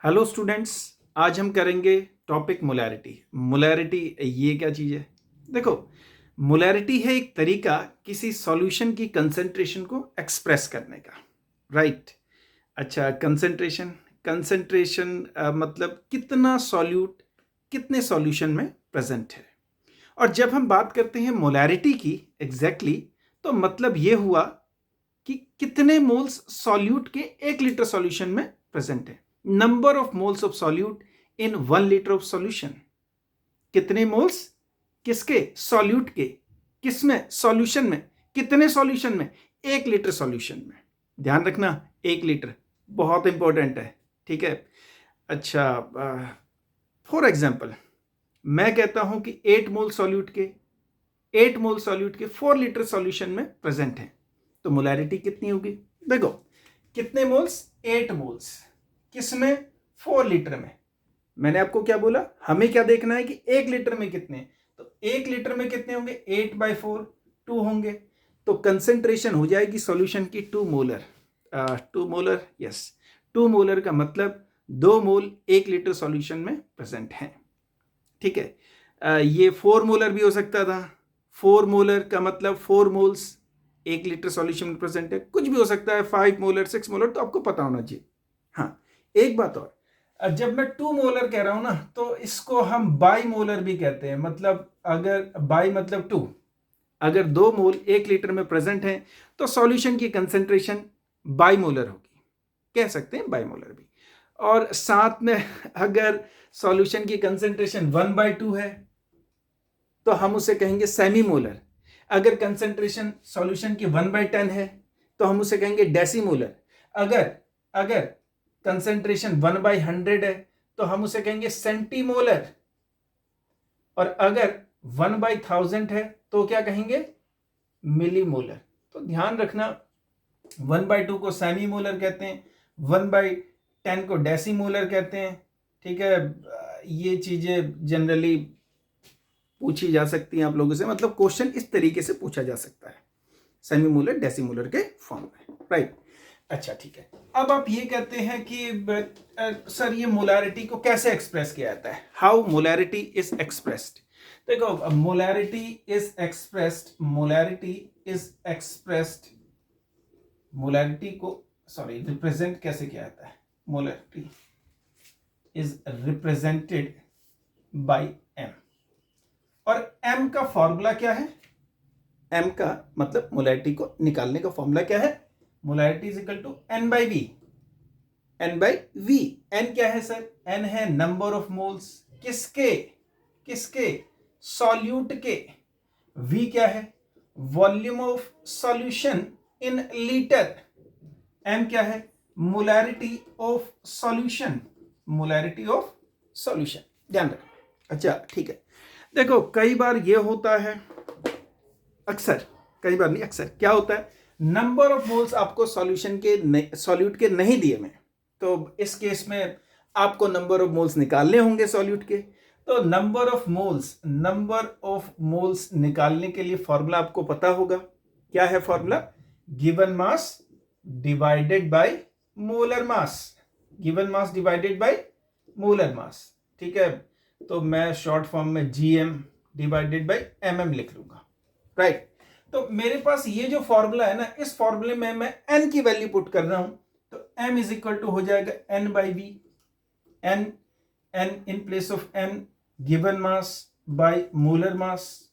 Hello students. आज हम करेंगे टॉपिक मोलैरिटी। मोलैरिटी ये क्या चीज़ है? देखो, मोलैरिटी है एक तरीका किसी सॉल्यूशन की कंसंट्रेशन को एक्सप्रेस करने का। राइट। अच्छा, कंसंट्रेशन कंसंट्रेशन मतलब कितना सॉल्यूट कितने सॉल्यूशन में प्रेजेंट है। और जब हम बात करते हैं मोलैरिटी की एग्जैक्टली तो मतलब ये हुआ कि कितने मोल्स सॉल्यूट के 1 लीटर सॉल्यूशन में प्रेजेंट है। Number of moles of solute in 1 litre of solution. कितने मोल्स किसके? सॉल्यूट के। किसमें? सॉल्यूशन में। कितने सॉल्यूशन में? 1 लीटर सॉल्यूशन में। ध्यान रखना, 1 लीटर बहुत इंपॉर्टेंट है। ठीक है। अच्छा, फॉर एग्जाम्पल मैं कहता हूं कि 8 मोल सॉल्यूट के 4 लीटर सॉल्यूशन में प्रेजेंट है, तो मोलैरिटी कितनी होगी? देखो, कितने मोल्स? 8 मोल्स। किसमें? 4 लीटर में। मैंने आपको क्या बोला? हमें क्या देखना है कि 1 लीटर में कितने, तो 1 लीटर में कितने होंगे? 8/4 2 होंगे। तो कंसेंट्रेशन हो जाएगी सॉल्यूशन की 2 मोलर। 2 molar, yes. 2 मोलर का मतलब 2 मोल 1 लीटर सॉल्यूशन में प्रेजेंट हैं। ठीक है। ये 4 मोलर भी हो सकता था। 4 मोलर का मतलब 4 मोल्स 1 लीटर सॉल्यूशन में प्रेजेंट है। कुछ भी हो सकता है, 5 मोलर 6 मोलर, तो आपको पता होना चाहिए। हाँ, एक बात और, जब मैं 2 मोलर कह रहा हूं ना तो इसको हम बाई मोलर भी कहते हैं। मतलब अगर बाई मतलब 2, अगर 2 मोल 1 लीटर में प्रेजेंट हैं तो सॉल्यूशन की कंसेंट्रेशन बाई मोलर होगी। कह सकते हैं बाई मोलर भी। और साथ में अगर सॉल्यूशन की कंसेंट्रेशन 1/2 है तो हम उसे कहेंगे सेमी मोलर। अगर कंसेंट्रेशन सॉल्यूशन की 1/10 है तो हम उसे कहेंगे डेसीमोलर। अगर अगर कंसेंट्रेशन 1/100 है तो हम उसे कहेंगे सेंटीमोलर। और अगर 1/1000 है तो क्या कहेंगे? मिलीमोलर। तो ध्यान रखना, 1/2 को सेमी मोलर कहते हैं, 1/10 को डेसीमोलर कहते हैं। ठीक है। ये चीजें जनरली पूछी जा सकती हैं आप लोगों से, मतलब क्वेश्चन इस तरीके से पूछा जा सकता है, सेमी मोलर डेसीमोलर के फॉर्म में। राइट। अच्छा, ठीक है। अब आप ये कहते हैं कि सर ये मोलैरिटी को कैसे एक्सप्रेस किया जाता है? How molarity is expressed? देखो, मोलैरिटी इज एक्सप्रेस्ड मोलैरिटी को रिप्रेजेंट कैसे किया जाता है? Molarity is represented by M. और एम का फॉर्मूला क्या है? एम का मतलब मोलैरिटी को निकालने का फॉर्मूला क्या है? Molarity is equal to N by V. N क्या है सर? एन है नंबर ऑफ मोल्स। किसके? सॉल्यूट के। वी क्या है? Volume of solution in litre. M क्या है? Molarity of solution. ध्यान रखो। अच्छा, ठीक है। देखो, कई बार ये होता है, अक्सर, कई बार नहीं अक्सर, क्या होता है, नंबर ऑफ मोल्स आपको सॉल्यूट के नहीं दिए में, तो इस केस में आपको नंबर ऑफ मोल्स निकालने होंगे सॉल्यूट के। तो नंबर ऑफ मोल्स निकालने के लिए फॉर्मूला आपको पता होगा। क्या है formula? Given mass divided by molar मास। ठीक है। तो मैं शॉर्ट फॉर्म में GM डिवाइडेड बाय MM लिख लूंगा। राइट। तो मेरे पास ये जो फॉर्मूला है ना, इस फॉर्मूले में मैं n की वैल्यू पुट कर रहा हूं, तो m इज इक्वल टू हो जाएगा n/v। n in place of n given mass by molar मास,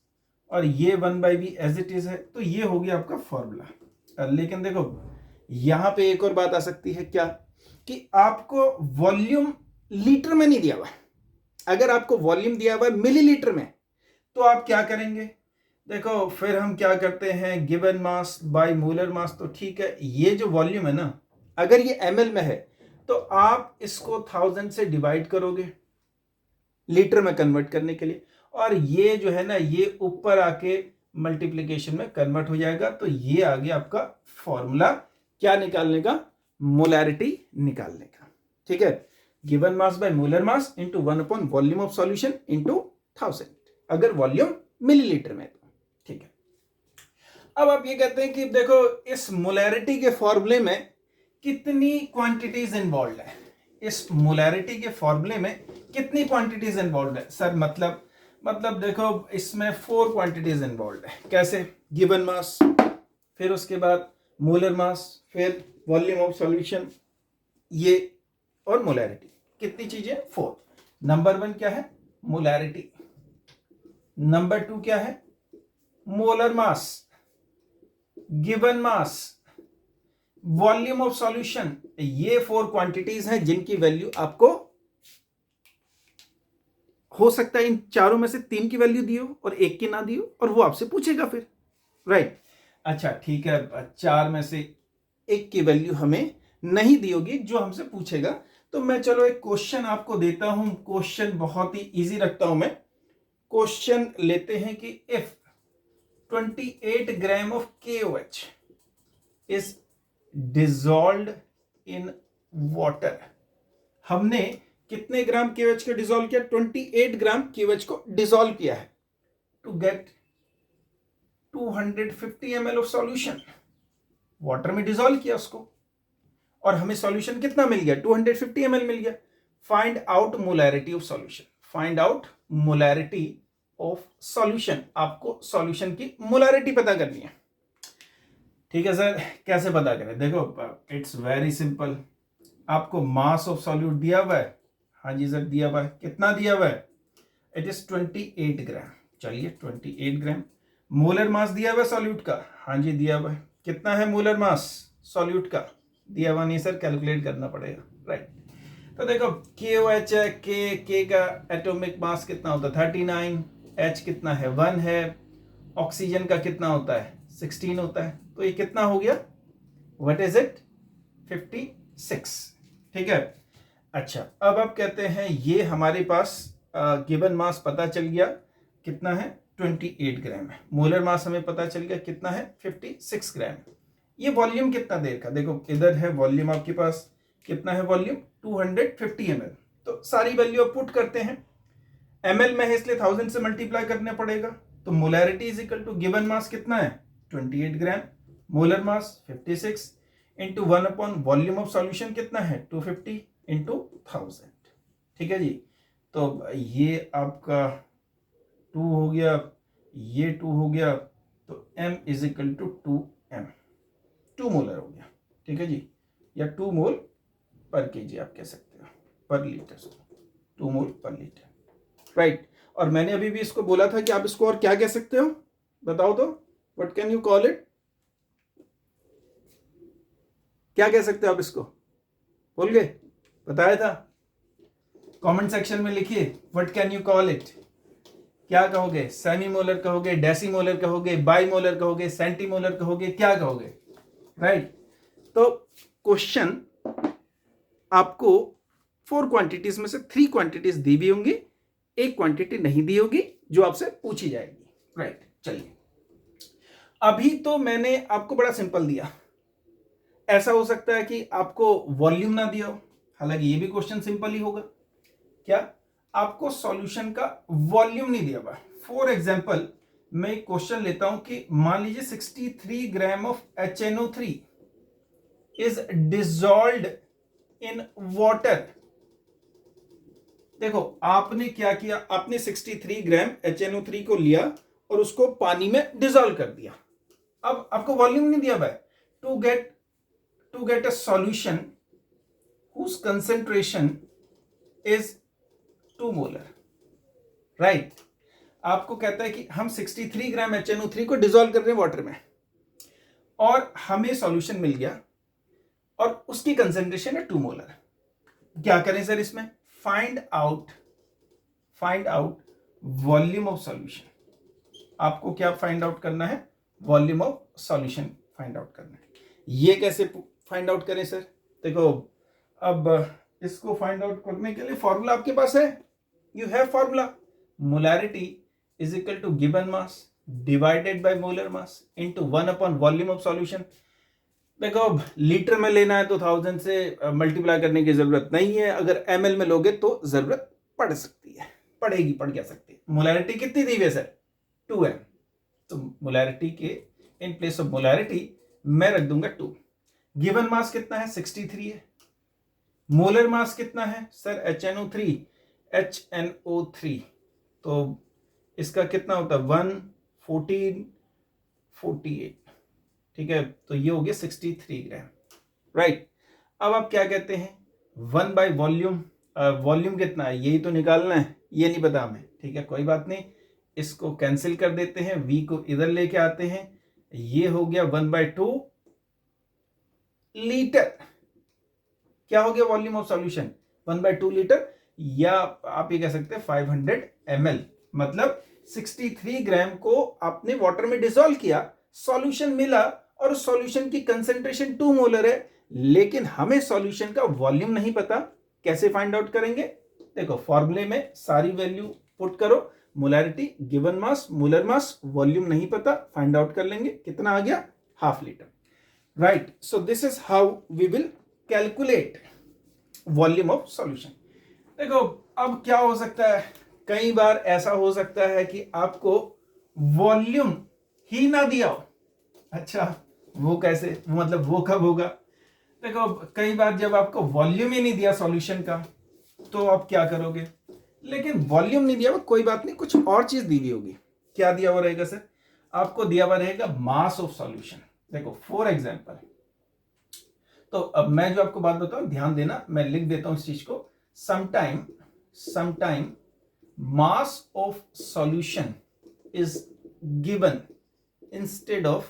और ये 1/v एज इट इज है। तो ये हो गया आपका फॉर्मूला। लेकिन देखो, यहां पे एक और बात आ सकती है, क्या? कि आपको वॉल्यूम लीटर में नहीं दिया हुआ। अगर आपको वॉल्यूम दिया हुआ है मिलीलीटर में, तो आप क्या करेंगे? देखो, फिर हम क्या करते हैं, given mass by molar mass. तो ठीक है, ये जो वॉल्यूम है ना, अगर ये ml में है तो आप इसको 1000 से डिवाइड करोगे लीटर में कन्वर्ट करने के लिए, और ये जो है ना, ये ऊपर आके मल्टीप्लिकेशन में कन्वर्ट हो जाएगा। तो ये आ गया आपका फॉर्मूला, क्या निकालने का? मोलैरिटी निकालने का। ठीक है। Given mass by molar mass into 1 upon volume of solution into 1000, अगर वॉल्यूम मिलीलीटर में। ठीक है। अब आप ये कहते हैं कि देखो, इस मोलैरिटी के फॉर्मूले में कितनी क्वांटिटीज इन्वॉल्व है। इस मोलैरिटी के फॉर्मूले में कितनी क्वांटिटीज इन्वॉल्व है सर? मतलब देखो इसमें 4 क्वांटिटीज इन्वॉल्व है। कैसे? गिवन मास, फिर उसके बाद मोलर मास, फिर वॉल्यूम ऑफ सॉल्यूशन, ये और मोलैरिटी। कितनी चीजें? 4। नंबर 1 क्या है? मोलैरिटी। नंबर 2 क्या है? Molar mass, given mass, volume of solution. ये 4 क्वांटिटीज हैं जिनकी वैल्यू आपको हो सकता है इन चारों में से 3 की वैल्यू दी हो और 1 की ना दी हो, और वो आपसे पूछेगा फिर, राइट? अच्छा ठीक है, 4 में से 1 की वैल्यू हमें नहीं दी होगी जो हमसे पूछेगा। तो मैं चलो एक क्वेश्चन आपको देता हूं। क्वेश्चन बहुत ही इजी रखता हूं मैं। क्वेश्चन लेते हैं कि if 28 gram of KOH is dissolved in water. हमने कितने ग्राम KOH को डिसॉल्व किया? 28 ग्राम KOH को डिसॉल्व किया है to get 250 ml of solution. Water में डिसॉल्व किया उसको और हमें सॉल्यूशन कितना मिल गया? 250 ml मिल गया। Find out molarity of solution. Find out molarity of solution. आपको सॉल्यूशन की मोलैरिटी पता करनी है। ठीक है सर, कैसे पता करें? देखो इट्स वेरी सिंपल। आपको मास ऑफ सॉल्यूट दिया हुआ है। हाँ जी सर दिया हुआ है। कितना दिया हुआ है? इट इज 28 ग्राम। चलिए 28 ग्राम। मोलर मास दिया हुआ है सॉल्यूट का। हाँ जी दिया हुआ है। कितना है मोलर मास सॉल्यूट का? दिया हुआ नहीं सर, कैलकुलेट करना पड़ेगा, राइट? तो देखो KOH है, के का एटॉमिक मास कितना होता है? 39। H कितना है? 1 है। ऑक्सीजन का कितना होता है? 16 होता है। तो ये कितना हो गया? What is it? 56। ठीक है। अच्छा अब आप कहते हैं ये हमारे पास गिवन मास पता चल गया कितना है? 28 ग्राम है। मोलर मास हमें पता चल गया कितना है? 56 ग्राम। ये वॉल्यूम कितना देर का? देखो इधर है वॉल्यूम आपके पास। कितना है वॉल्यूम? 250 ml। तो सारी वैल्यू आप पुट करते हैं। ml में है इसलिए 1000 से मल्टीप्लाई करना पड़ेगा। तो molarity is equal to given mass कितना है? 28 gram. Molar mass 56 into 1 upon volume of solution कितना है? 250 इंटू 1000। ठीक है जी। तो ये आपका 2 हो गया, ये 2 हो गया, तो m is equal to 2m। 2 molar हो गया। ठीक है जी, या 2 मोल पर केजी आप कह सकते हो, पर लीटर। 2 मोल पर लीटर, राइट? और मैंने अभी भी इसको बोला था कि आप इसको और क्या कह सकते हो? बताओ तो, what can you call it? क्या कह सकते हो आप इसको? बोल गए? बताया था? कमेंट सेक्शन में लिखिए, what can you call it? क्या कहोगे? सेमी मोलर कहोगे, डेसीमोलर कहोगे, बाईमोलर कहोगे, सेंटीमोलर कहोगे, क्या कहोगे? राइट? तो क्वेश्चन आपको 4 क्वांटिटीज में से 3 क्वांटिटीज दी भी होंगी, 1 क्वांटिटी नहीं दी होगी जो आपसे पूछी जाएगी, राइट? चलिए अभी तो मैंने आपको बड़ा सिंपल दिया। ऐसा हो सकता है कि आपको वॉल्यूम ना दिया हो, हालांकि ये भी क्वेश्चन सिंपल ही होगा। क्या? आपको सॉल्यूशन का वॉल्यूम नहीं दिया हुआ। फॉर एग्जांपल मैं एक क्वेश्चन लेता हूं कि मान लीजिए 63 gram of HNO3 is dissolved in water. देखो आपने क्या किया? आपने 63 ग्राम HNO3 को लिया और उसको पानी में डिसॉल्व कर दिया। अब आपको वॉल्यूम नहीं दिया हुआ है। To get a solution whose concentration is 2 molar, right? आपको कहता है कि हम 63 ग्राम HNO3 को डिसॉल्व कर रहे हैं वाटर में और हमें सॉल्यूशन मिल गया और उसकी कंसेंट्रेशन है 2 मोलर। क्या करें सर इसमें? Find out volume of solution. आपको क्या फाइंड आउट करना है? Volume of solution find out करना है। ये कैसे फाइंड आउट करें सर? देखो अब इसको फाइंड आउट करने के लिए फॉर्मूला आपके पास है। You have formula, molarity is equal to given mass divided by molar mass into 1 upon volume of solution. देखो अब लीटर में लेना है तो 1000 से मल्टीप्लाई करने की जरूरत नहीं है। अगर ml में लोगे तो जरूरत पड़ सकती है, पड़ क्या सकती है। मोलैरिटी कितनी दी हुई है सर? 2m। तो मोलैरिटी के इन प्लेस ऑफ मोलैरिटी मैं रख दूंगा 2। गिवन मास कितना है? 63 है। मोलर मास कितना है सर? HNO3 तो इसका कितना होता है? 11448, ठीक है, तो ये हो गया 63 ग्राम, राइट। अब आप क्या कहते हैं? 1 बाई वॉल्यूम, वॉल्यूम कितना है यही तो निकालना है, ये नहीं पता हमें, ठीक है, कोई बात नहीं, इसको कैंसिल कर देते हैं, v को इधर लेके आते हैं, ये हो गया 1/2 लीटर। क्या हो गया वॉल्यूम ऑफ सॉल्यूशन? 1/2 लीटर, या आप ये कह सकते हैं 500 ml, मतलब 63 ग्राम को आपने वाटर में डिसॉल्व किया, सॉल्यूशन मिला, और उस सॉल्यूशन की कंसेंट्रेशन 2 मोलर है, लेकिन हमें सॉल्यूशन का वॉल्यूम नहीं पता। कैसे फाइंड आउट करेंगे? देखो फॉर्मूले में सारी वैल्यू पुट करो, molarity, given mass, molar mass, volume नहीं पता, फाइंड आउट कर लेंगे, कितना आ गया? Half litre, right. So this is how we will calculate volume of solution. देखो अब क्या हो सकता है, कई बार ऐसा हो सकता है कि आपको वॉल्यूम ही ना दिया हो। अच्छा, वो कैसे? मतलब वो कब होगा? देखो कई बार जब आपको वॉल्यूम ही नहीं दिया सॉल्यूशन का, तो आप क्या करोगे? लेकिन वॉल्यूम नहीं दिया हुआ, कोई बात नहीं, कुछ और चीज दी हुई होगी। क्या दिया हुआ रहेगा सर? आपको दिया हुआ रहेगा मास ऑफ सॉल्यूशन। देखो फॉर एग्जांपल, तो अब मैं जो आपको बात बताऊं ध्यान देना, मैं लिख देता हूं इस चीज को, sometime mass of solution is given instead of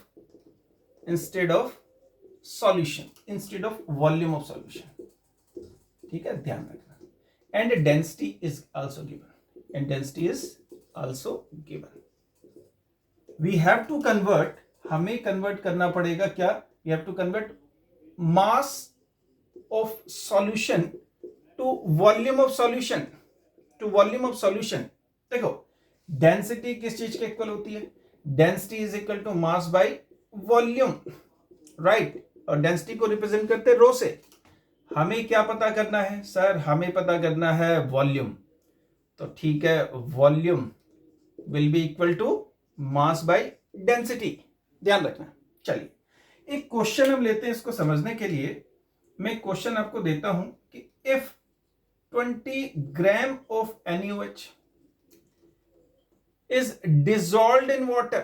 solution, instead of volume of solution, ठीक है, ध्यान रखना। and density is also given, we have to convert, हमें कन्वर्ट करना पड़ेगा क्या? we have to convert mass of solution to volume of solution, देखो density किस चीज के इक्वल होती है? Density is equal to mass by volume, right, और डेंसिटी को रिप्रेजेंट करते हैं रो से। हमें क्या पता करना है सर? हमें पता करना है वॉल्यूम, तो ठीक है, volume will be equal to mass by density, ध्यान रखना। चलिए एक क्वेश्चन हम लेते हैं, इसको समझने के लिए मैं क्वेश्चन आपको देता हूं कि if 20 gram of NaOH is dissolved in water,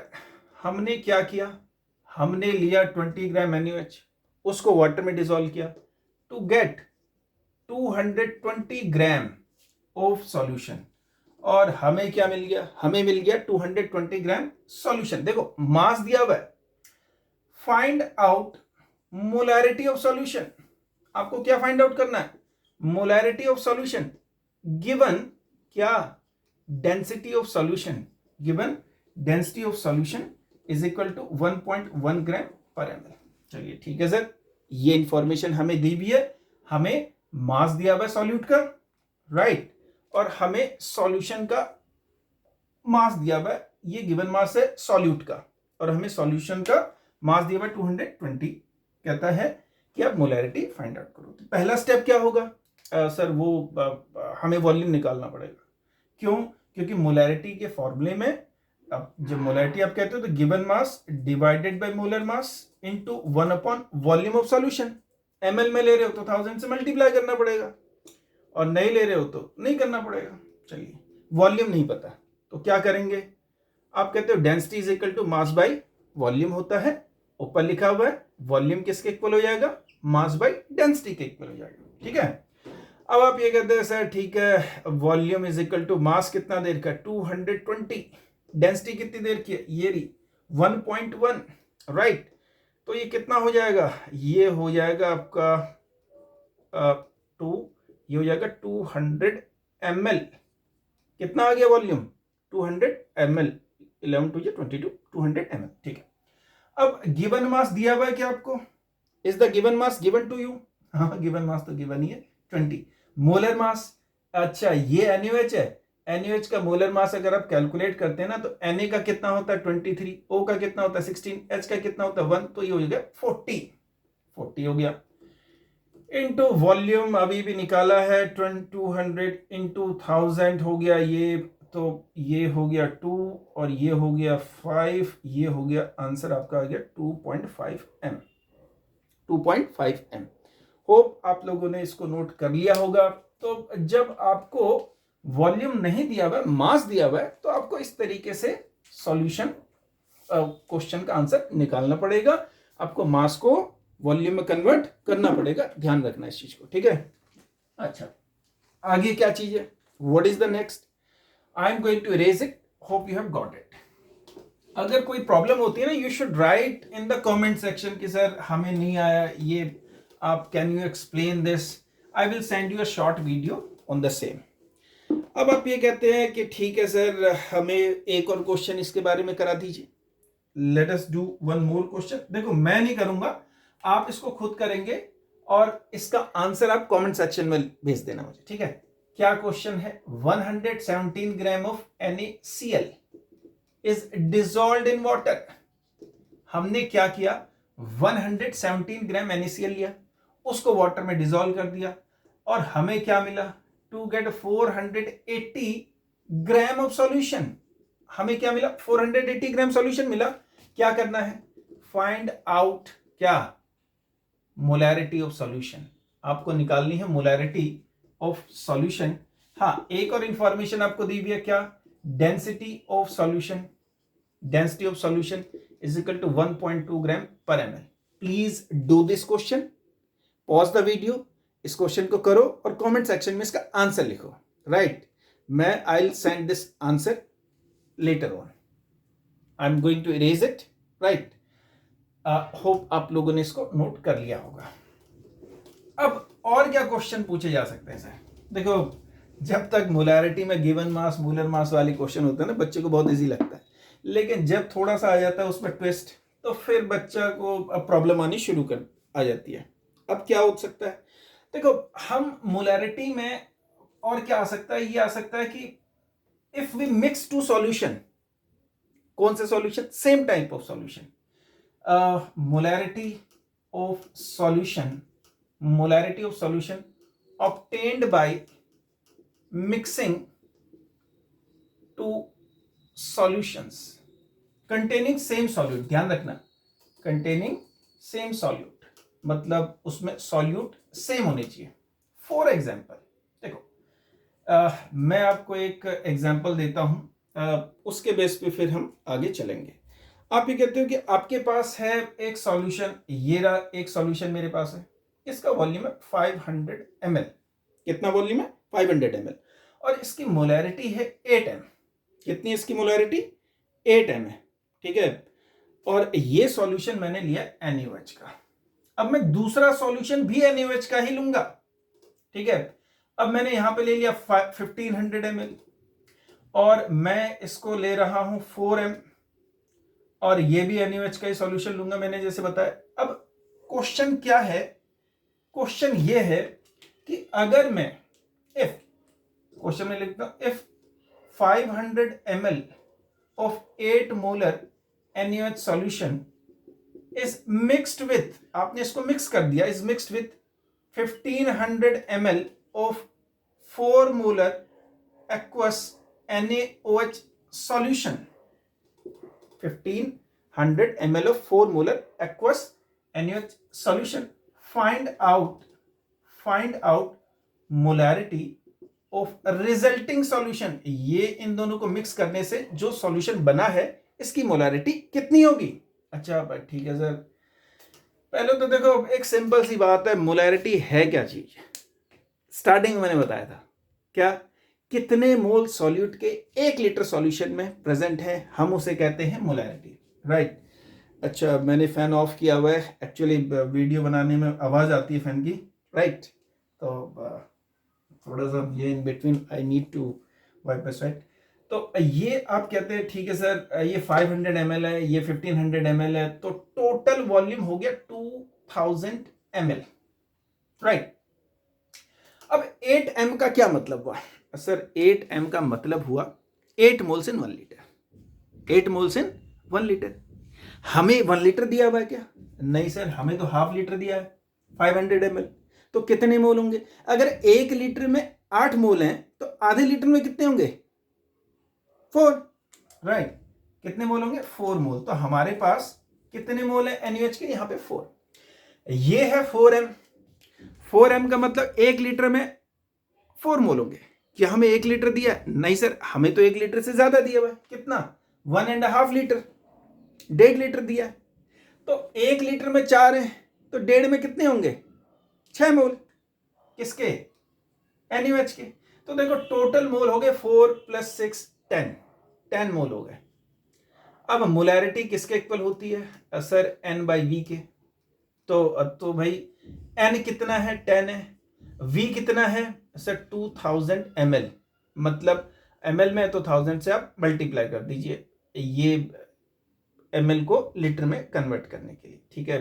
हमने क्या किया? हमने लिया 20 ग्राम NaOH, उसको वाटर में डिसॉल्व किया to get 220 gram of solution, और हमें क्या मिल गया? हमें मिल गया 220 ग्राम सॉल्यूशन। देखो मास दिया हुआ है, find out molarity of solution. आपको क्या फाइंड आउट करना है? मोलैरिटी ऑफ सॉल्यूशन गिवन क्या? Density of solution, given density of solution is equal to 1.1 gram per ml। चलिए ठीक है सर, ये इंफॉर्मेशन हमें दी भी है, हमें मास दिया हुआ है सॉल्यूट का, राइट, और हमें सॉल्यूशन का मास दिया हुआ है, ये गिवन मास है सॉल्यूट का, और हमें सॉल्यूशन का मास दिया हुआ 220, कहता है कि आप मोलैरिटी फाइंड आउट करो। तो पहला स्टेप क्या होगा सर? वो हमें वॉल्यूम निकालना पड़ेगा। क्यों? क्योंकि मोलैरिटी के फॉर्मूले में अब जब मोलैरिटी आप कहते हो तो given mass divided by molar mass into 1 upon volume of solution. ml में ले रहे हो तो 1000 से मल्टीप्लाई करना पड़ेगा, और नहीं ले रहे हो तो नहीं करना पड़ेगा। चलिए वॉल्यूम नहीं पता तो क्या करेंगे? आप कहते हो density is equal to mass by volume होता है, ऊपर लिखा हुआ है वॉल्यूम किसके इक्वल हो जाएगा? मास बाय डेंसिटी के इक्वल हो जाएगा, ठीक है। अब आप ये कहते हैं सर ठीक है, volume is equal to mass कितना देर का? 220, डेंसिटी कितनी देर की है? ये रही 1.1, राइट, तो ये कितना हो जाएगा? ये हो जाएगा आपका ये हो जाएगा 200 ml। कितना आ गया वॉल्यूम? 200 ml, 11 2 22, 200 ml, ठीक है। अब गिवन मास दिया हुआ है क्या आपको? Is the given mass given to you? हाँ, गिवन मास तो गिवन ही है 20। मोलर मास, अच्छा ये NaOH है, NaOH का मोलर मास अगर आप कैलकुलेट करते हैं ना तो Na का कितना होता है 23, O का कितना होता है 16, H का कितना होता है 1, तो ये हो गया 40 हो गया। इनटू वॉल्यूम अभी भी निकाला है 200 इंटू 1000 हो गया ये, तो ये हो गया 2 और ये हो गया 5, ये हो गया आंसर आपका आ गया 2.5 m। होप आप लोगों ने इसको नोट कर लिया होगा। तो जब आपको वॉल्यूम नहीं दिया हुआ है, मास दिया हुआ है, तो आपको इस तरीके से सॉल्यूशन क्वेश्चन का आंसर निकालना पड़ेगा। आपको मास को वॉल्यूम में कन्वर्ट करना पड़ेगा, ध्यान रखना इस चीज को, ठीक है। अच्छा, आगे क्या चीज है, what is the next, I am going to erase it, hope you have got it. अगर कोई प्रॉब्लम होती है ना, you should write in the comment section कि सर हमें नहीं आया ये, आप can you explain this, I will send you a short video on the same. अब आप ये कहते हैं कि ठीक है सर, हमें एक और क्वेश्चन इसके बारे में करा दीजिए, let us do one more question. देखो मैं नहीं करूंगा, आप इसको खुद करेंगे और इसका आंसर आप कमेंट सेक्शन में भेज देना मुझे, ठीक है। क्या क्वेश्चन है, 117 gram of NaCl is dissolved in water. हमने क्या किया, 117 ग्राम NaCl लिया, उसको वाटर में डिसॉल्व कर दिया और हमें क्या मिला, to get 480 gram of solution. हमें क्या मिला, 480 ग्राम सॉल्यूशन मिला। क्या करना है, फाइंड आउट क्या, मोलैरिटी ऑफ सॉल्यूशन। आपको निकालनी है मोलैरिटी ऑफ सॉल्यूशन। हाँ, एक और इंफॉर्मेशन आपको दी हुई है, क्या, density of solution. Density of solution is equal to 1.2 gram per ml। Please do this question, pause the video, इस क्वेश्चन को करो और कमेंट सेक्शन में इसका आंसर लिखो, राइट। मैं I will send this answer later on, I am going to erase it, right. Hope आप लोगों ने इसको नोट कर लिया होगा। अब और क्या क्वेश्चन पूछे जा सकते हैं सर, देखो जब तक मोलैरिटी में गिवन मास मोलर मास वाले क्वेश्चन होते हैं ना, बच्चे को बहुत इजी लगता है, लेकिन जब थोड़ा सा आ जाता है उसमें ट्विस्ट, तो फिर बच्चा को प्रॉब्लम आनी शुरू कर आ जाती है। अब क्या हो सकता है, देखो हम मोलैरिटी में और क्या आ सकता है, ये आ सकता है कि if we mix two solution, कौन से solution, same type of solution, molarity of solution, molarity of solution obtained by mixing two solutions containing same solute। ध्यान रखना, containing same solute मतलब उसमें सॉल्यूट सेम होने चाहिए। फॉर एग्जाम्पल देखो, मैं आपको एक एग्जाम्पल देता हूं, उसके बेस पे फिर हम आगे चलेंगे। आप ये कहते हो कि आपके पास है एक सॉल्यूशन, ये रहा एक सॉल्यूशन मेरे पास है, इसका वॉल्यूम है 500 ml। कितना वॉल्यूम है, 500 ml, और इसकी मोलैरिटी है 8 m। कितनी इसकी मोलैरिटी, 8 m है, ठीक है। और ये सॉल्यूशन मैंने लिया NaOH का। अब मैं दूसरा सॉल्यूशन भी NaOH का ही लूंगा, ठीक है। अब मैंने यहां पे ले लिया 1500 ml और मैं इसको ले रहा हूं 4 m, और ये भी NaOH का ही सॉल्यूशन लूंगा मैंने जैसे बताया। अब क्वेश्चन क्या है, क्वेश्चन ये है कि अगर मैं इफ, क्वेश्चन में लिखता हूं, if 500 ml of 8 molar NaOH solution is mixed with, आपने इसको मिक्स कर दिया, is mixed with 1500 ml of 4 molar aqueous NaOH solution। 1500 ml of 4 molar aqueous NaOH solution। find out molarity of resulting solution। ये इन दोनों को mix करने से जो सॉल्यूशन बना है इसकी मोलारिटी कितनी होगी। अच्छा ठीक है सर, पहले तो देखो एक सिंपल सी बात है, मोलारिटी है क्या चीज। स्टार्टिंग में मैंने बताया था क्या, कितने मोल सॉल्यूट के 1 लीटर सॉल्यूशन में प्रेजेंट है, हम उसे कहते हैं मोलैरिटी, राइट। अच्छा मैंने फैन ऑफ किया हुआ है, एक्चुअली वीडियो बनाने में आवाज आती है फैन की, राइट। तो थोड़ा सा ये in between I need to wipe side. तो ये आप कहते हैं ठीक है सर, ये 500 ml है, ये 1500 ml है, तो टोटल वॉल्यूम हो गया 2000 ml, राइट। अब 8 m का क्या मतलब हुआ सर, 8 m का मतलब हुआ 8 मोल्स इन 1 लीटर। 8 मोल्स इन 1 लीटर। हमें 1 लीटर दिया हुआ है क्या, नहीं सर, हमें तो हाफ लीटर दिया है 500 ml। तो कितने मोल होंगे, अगर 1 लीटर में 8 मोल हैं तो आधे लीटर में कितने होंगे, 4, राइट। कितने मोल होंगे, 4 मोल। तो हमारे पास कितने मोल है NaOH के, यहां पे 4। ये है 4m। 4m का मतलब 1 लीटर में 4 मोल होंगे। क्या हमें 1 लीटर दिया है? नहीं सर, हमें तो 1 लीटर से ज्यादा दिया हुआ है। कितना? 1.5 लीटर, 1.5 लीटर दिया है। तो 1 लीटर में 4 है, तो 1.5 में कितने होंगे? 6 मोल। किसके? NaOH के। तो देखो टोटल मोल हो गए 4 + 6 10 मोल हो गए। अब मोलैरिटी किसके इक्वल होती है सर? N/V के। तो भाई N कितना है? 10 है। V कितना है सर? 2000 ml, मतलब ml में तो 1000 से आप मल्टीप्लाई कर दीजिए ये ml को लीटर में कन्वर्ट करने के लिए, ठीक है।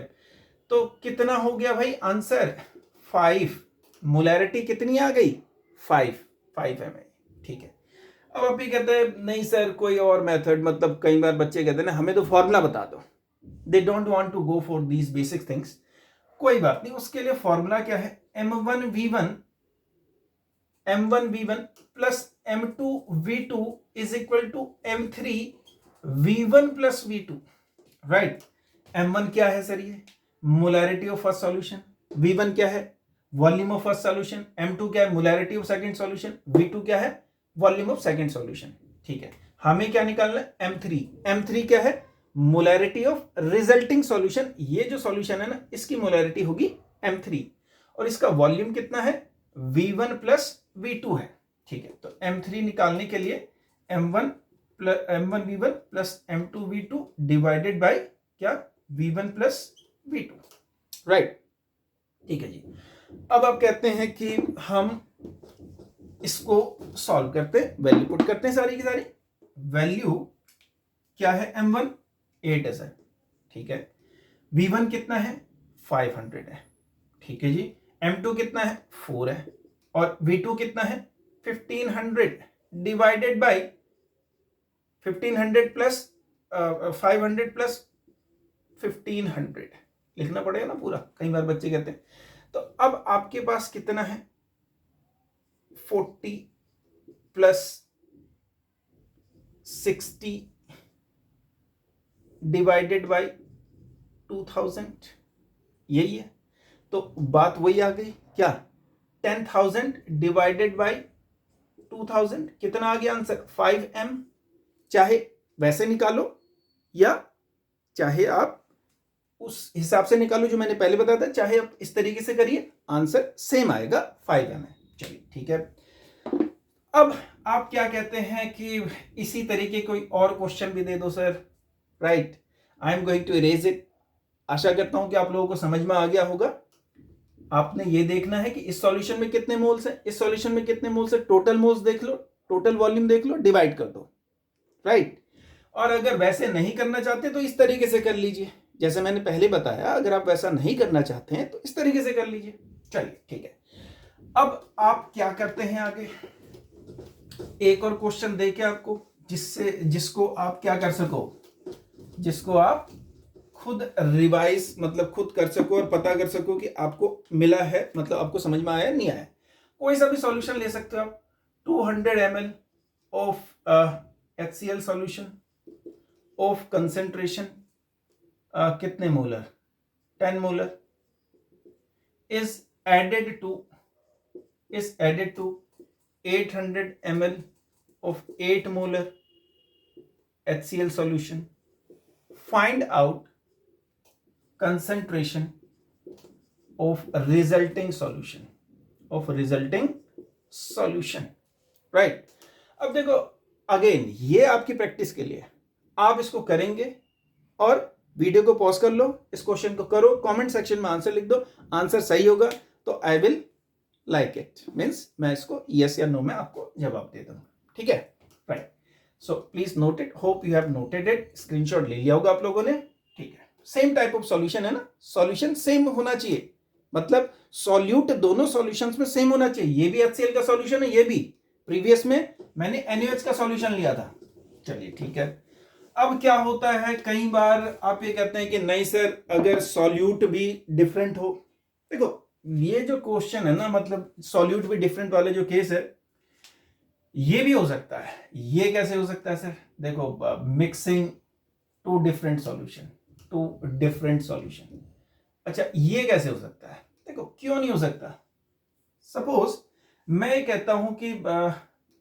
तो कितना हो गया भाई आंसर? 5। मोलैरिटी कितनी आ गई? 5 ml, ठीक है। अब आप ये कहते हैं नहीं सर कोई और मेथड, मतलब कई बार बच्चे कहते हैं ना हमें तो फॉर्मूला बता दो, they don't want to go for these basic things. कोई बात नहीं, उसके लिए फॉर्मूला क्या है? M1V1 plus M2V2 is equal to M3V1 plus V2, right. M1 क्या है सर? ये molarity of first solution. V1 क्या है? Volume of first solution. M2 क्या है? Molarity of second solution. V2 क्या है? वॉल्यूम ऑफ सेकंड सॉल्यूशन, ठीक है। हमें क्या निकालना है? M3 क्या है? Molarity of resulting solution. ये जो सॉल्यूशन है ना, इसकी मोलैरिटी होगी M3, और इसका वॉल्यूम कितना है? V1 प्लस V2 है, ठीक है। तो M3 निकालने के लिए M1V1 plus M2V2 divided by क्या? V1 प्लस V2, राइट, ठीक है जी। अब आप कहते हैं कि हम इसको सॉल्व करते हैं, वैल्यू पुट करते हैं सारी की सारी। वैल्यू क्या है? M1 8 है सर, ठीक है। V1 कितना है? 500 है, ठीक है जी। M2 कितना है? 4 है, और V2 कितना है? 1500 डिवाइडेड बाय 1500 प्लस 500 प्लस 1500 लिखना पड़ेगा ना पूरा, कई बार बच्चे कहते हैं। तो अब आपके पास कितना है? 40 प्लस 60 डिवाइडेड बाय 2000, यही है। तो बात वही आ गई क्या? 10,000 डिवाइडेड बाय 2000 कितना आ गया आंसर? 5m। चाहे वैसे निकालो या चाहे आप उस हिसाब से निकालो जो मैंने पहले बताया था, चाहे आप इस तरीके से करिए, आंसर सेम आएगा, 5m है। चलिए ठीक है। अब आप क्या कहते हैं कि इसी तरीके कोई और क्वेश्चन भी दे दो sir, right. I am going to erase it. आशा करता हूं कि आप लोगों को समझ में आ गया होगा। आपने ये देखना है कि इस सॉल्यूशन में कितने मोल्स हैं, इस सॉल्यूशन में कितने मोल्स हैं, टोटल मोल्स देख लो, टोटल वॉल्यूम देख लो, डिवाइड कर दो, राइट। और अगर वैसे नहीं करना चाहते तो इस तरीके से कर लीजिए, जैसे मैंने पहले बताया। अगर आप वैसा नहीं करना चाहते हैं तो इस तरीके से कर लीजिए। चलिए ठीक है। अब आप क्या करते हैं आगे, एक और क्वेश्चन देके आपको, जिसको आप क्या कर सको, जिसको आप खुद रिवाइज मतलब खुद कर सको और पता कर सको कि आपको मिला है, मतलब आपको समझ में आया नहीं आया। कोई सा भी सॉल्यूशन ले सकते हो आप। 200 ml of HCl solution of concentration कितने molar? 10 molar is added to 800 ml of 8 molar HCl solution. Find out concentration of resulting solution. Right. अब देखो अगेन ये आपकी प्रैक्टिस के लिए, आप इसको करेंगे और वीडियो को पॉज कर लो, इस क्वेश्चन को करो, कमेंट सेक्शन में आंसर लिख दो। आंसर सही होगा तो I will like it, means मैं इसको यस या नो में आपको जवाब दे दूंगा, ठीक है, right. So please note it, hope you have noted it. Screenshot ले लिया होगा आप लोगों ने, ठीक है। सेम टाइप ऑफ सॉल्यूशन है ना, सॉल्यूशन सेम होना चाहिए, मतलब सॉल्यूट दोनों सॉल्यूशंस में सेम होना चाहिए। ये भी HCl का सॉल्यूशन है, ये भी। प्रीवियस में मैंने NaOH का सॉल्यूशन लिया था। चलिए ठीक है। अब क्या होता है, कई बार आप ये कहते हैं कि नहीं सर अगर सॉल्यूट भी डिफरेंट हो। देखो ये जो क्वेश्चन है ना, मतलब सॉल्यूट भी डिफरेंट वाले जो केस है, ये भी हो सकता है। ये कैसे हो सकता है सर? देखो मिक्सिंग टू डिफरेंट सॉल्यूशन। अच्छा ये कैसे हो सकता है? देखो क्यों नहीं हो सकता। सपोज मैं कहता हूं कि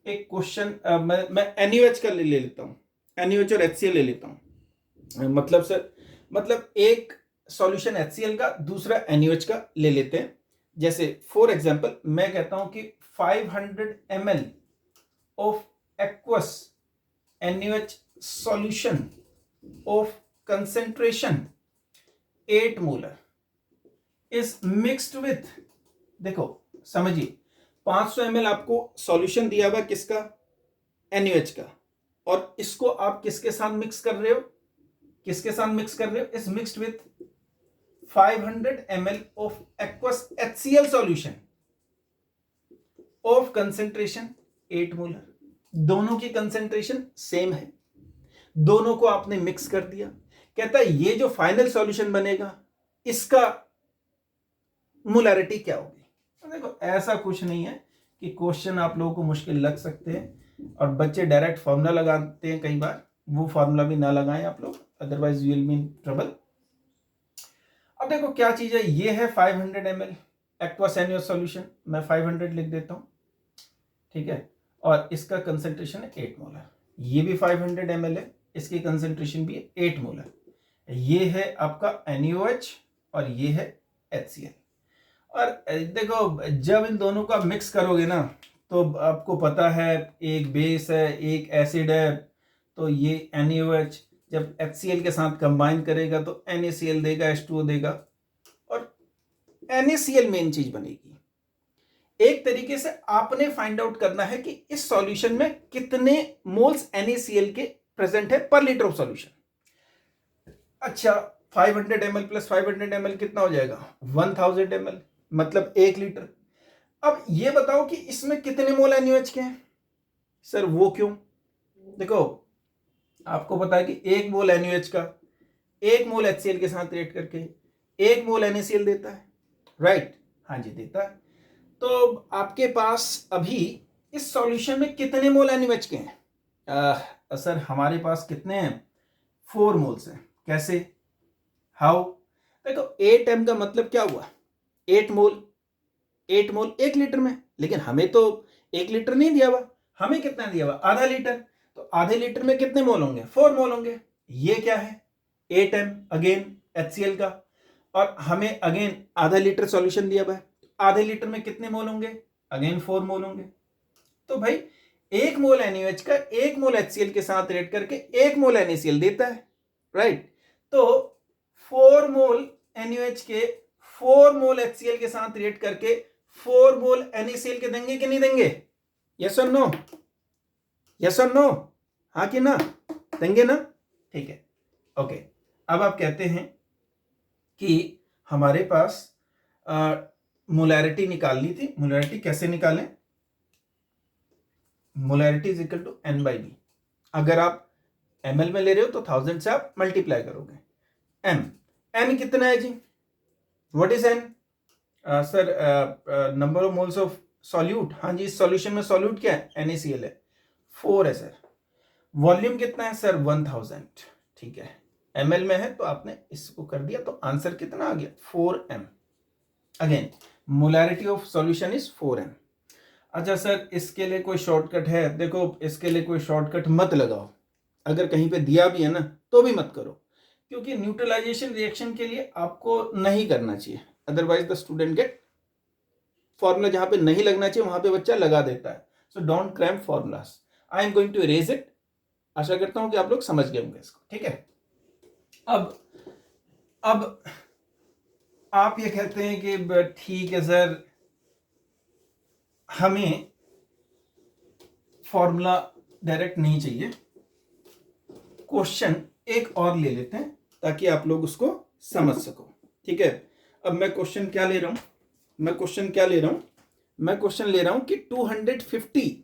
एक क्वेश्चन मैं NaOH का ले लेता हूं, NaOH और HCl ले लेता हूं। मतलब सर, मतलब एक सॉल्यूशन HCl का, दूसरा NaOH का ले लेते हैं। जैसे फॉर एग्जांपल मैं कहता हूं कि 500 ml of aqueous NaOH solution of concentration 8 molar is mixed with, देखो समझिए, 500 ml आपको सॉल्यूशन दिया हुआ किसका, NaOH का, और इसको आप किसके साथ मिक्स कर रहे हो, किसके साथ मिक्स कर रहे हो, is mixed with 500 ml of aqueous HCl solution of concentration 8 molar. दोनों की कंसेंट्रेशन सेम है, दोनों को आपने मिक्स कर दिया। कहता है ये जो फाइनल सॉल्यूशन बनेगा इसका मोलैरिटी क्या होगी। देखो ऐसा कुछ नहीं है कि क्वेश्चन आप लोगों को मुश्किल लग सकते हैं और बच्चे डायरेक्ट फॉर्मूला लगाते हैं, कई बार वो फॉर्मूला भी ना लगाएं आप लोग, otherwise you will be in trouble. अब देखो क्या चीज है, ये है 500 ml एक्वस NaOH सॉल्यूशन, मैं 500 लिख देता हूं, ठीक है, और इसका कंसेंट्रेशन है 8 मोलर। ये भी 500 ml है, इसकी कंसेंट्रेशन भी है 8 मोलर। ये है आपका NaOH और ये है HCl। और देखो जब इन दोनों का मिक्स करोगे ना, तो आपको पता है एक बेस है एक एसिड है, तो ये NaOH जब HCl के साथ कंबाइन करेगा तो NaCl देगा, H2O देगा, और NaCl मेन चीज बनेगी। एक तरीके से आपने फाइंड आउट करना है कि इस सॉल्यूशन में कितने मोल्स NaCl के प्रेजेंट है पर लीटर ऑफ सॉल्यूशन। अच्छा 500 ml प्लस 500 ml कितना हो जाएगा, 1000 ml, मतलब 1 लीटर। अब ये बताओ कि इसमें कितने मोल NaOH के हैं। सर वो क्यों, देखो आपको पता है कि 1 मोल NaOH का 1 मोल HCl के साथ रिएक्ट करके 1 मोल NaCl देता है, राइट, हाँ जी देता है। तो आपके पास अभी इस सॉल्यूशन में कितने मोल NaOH के हैं। सर हमारे पास कितने हैं, 4 मोल्स हैं। कैसे, हाउ, देखो 8m का मतलब क्या हुआ, 8 मोल 1 लीटर में, लेकिन हमें तो 1 लीटर नहीं दिया हुआ, हमें कितना दिया हुआ, आधा लीटर, तो आधे लीटर में कितने मोल होंगे, 4 मोल होंगे। ये क्या है 8m अगेन HCl का, और हमें अगेन आधा लीटर सॉल्यूशन दिया हुआ है, आधे लीटर में कितने मोल होंगे, अगेन 4 मोल होंगे। तो भाई 1 मोल NaOH का 1 मोल HCl के साथ रिएक्ट करके 1 मोल NaCl देता है, राइट। तो 4 मोल NaOH के 4 मोल HCl के साथ रिएक्ट करके 4 मोल NaCl के देंगे कि नहीं देंगे, यस और नो, यस और नो, हाँ कि ना, देंगे ना, ठीक है, ओके। अब आप कहते हैं कि हमारे पास मोलैरिटी निकालनी थी। मोलैरिटी कैसे निकालें, molarity is equal to N/V। अगर आप ml में ले रहे हो तो 1000 से आप मल्टीप्लाई करोगे। n कितना है जी, what is n, sir number of moles of solute, हाँ जी इस सॉल्यूशन में सॉल्यूट क्या है, NaCl है, 4 है सर। वॉल्यूम कितना है सर, 1000, ठीक है, ml में है तो आपने इसको कर दिया, तो आंसर कितना आ गया, 4m। Again molarity of solution is 4m। अच्छा सर इसके लिए कोई शॉर्टकट है, देखो इसके लिए कोई शॉर्टकट मत लगाओ, अगर कहीं पे दिया भी है ना तो भी मत करो, क्योंकि न्यूट्रलाइजेशन रिएक्शन के लिए आपको नहीं करना चाहिए, otherwise the student gate formula जहां पे नहीं लगना चाहिए वहां पे बच्चा लगा देता है। So don't cram formulas, I am going to erase it. आशा करता हूं कि आप लोग समझ गए होंगे इसको, ठीक है। अब आप ये कहते हैं कि ठीक है सर हमें फॉर्मूला डायरेक्ट नहीं चाहिए, क्वेश्चन एक और ले लेते हैं ताकि आप लोग उसको समझ सको, ठीक है। अब मैं क्वेश्चन क्या ले रहा हूं, मैं क्वेश्चन ले रहा हूं कि 250,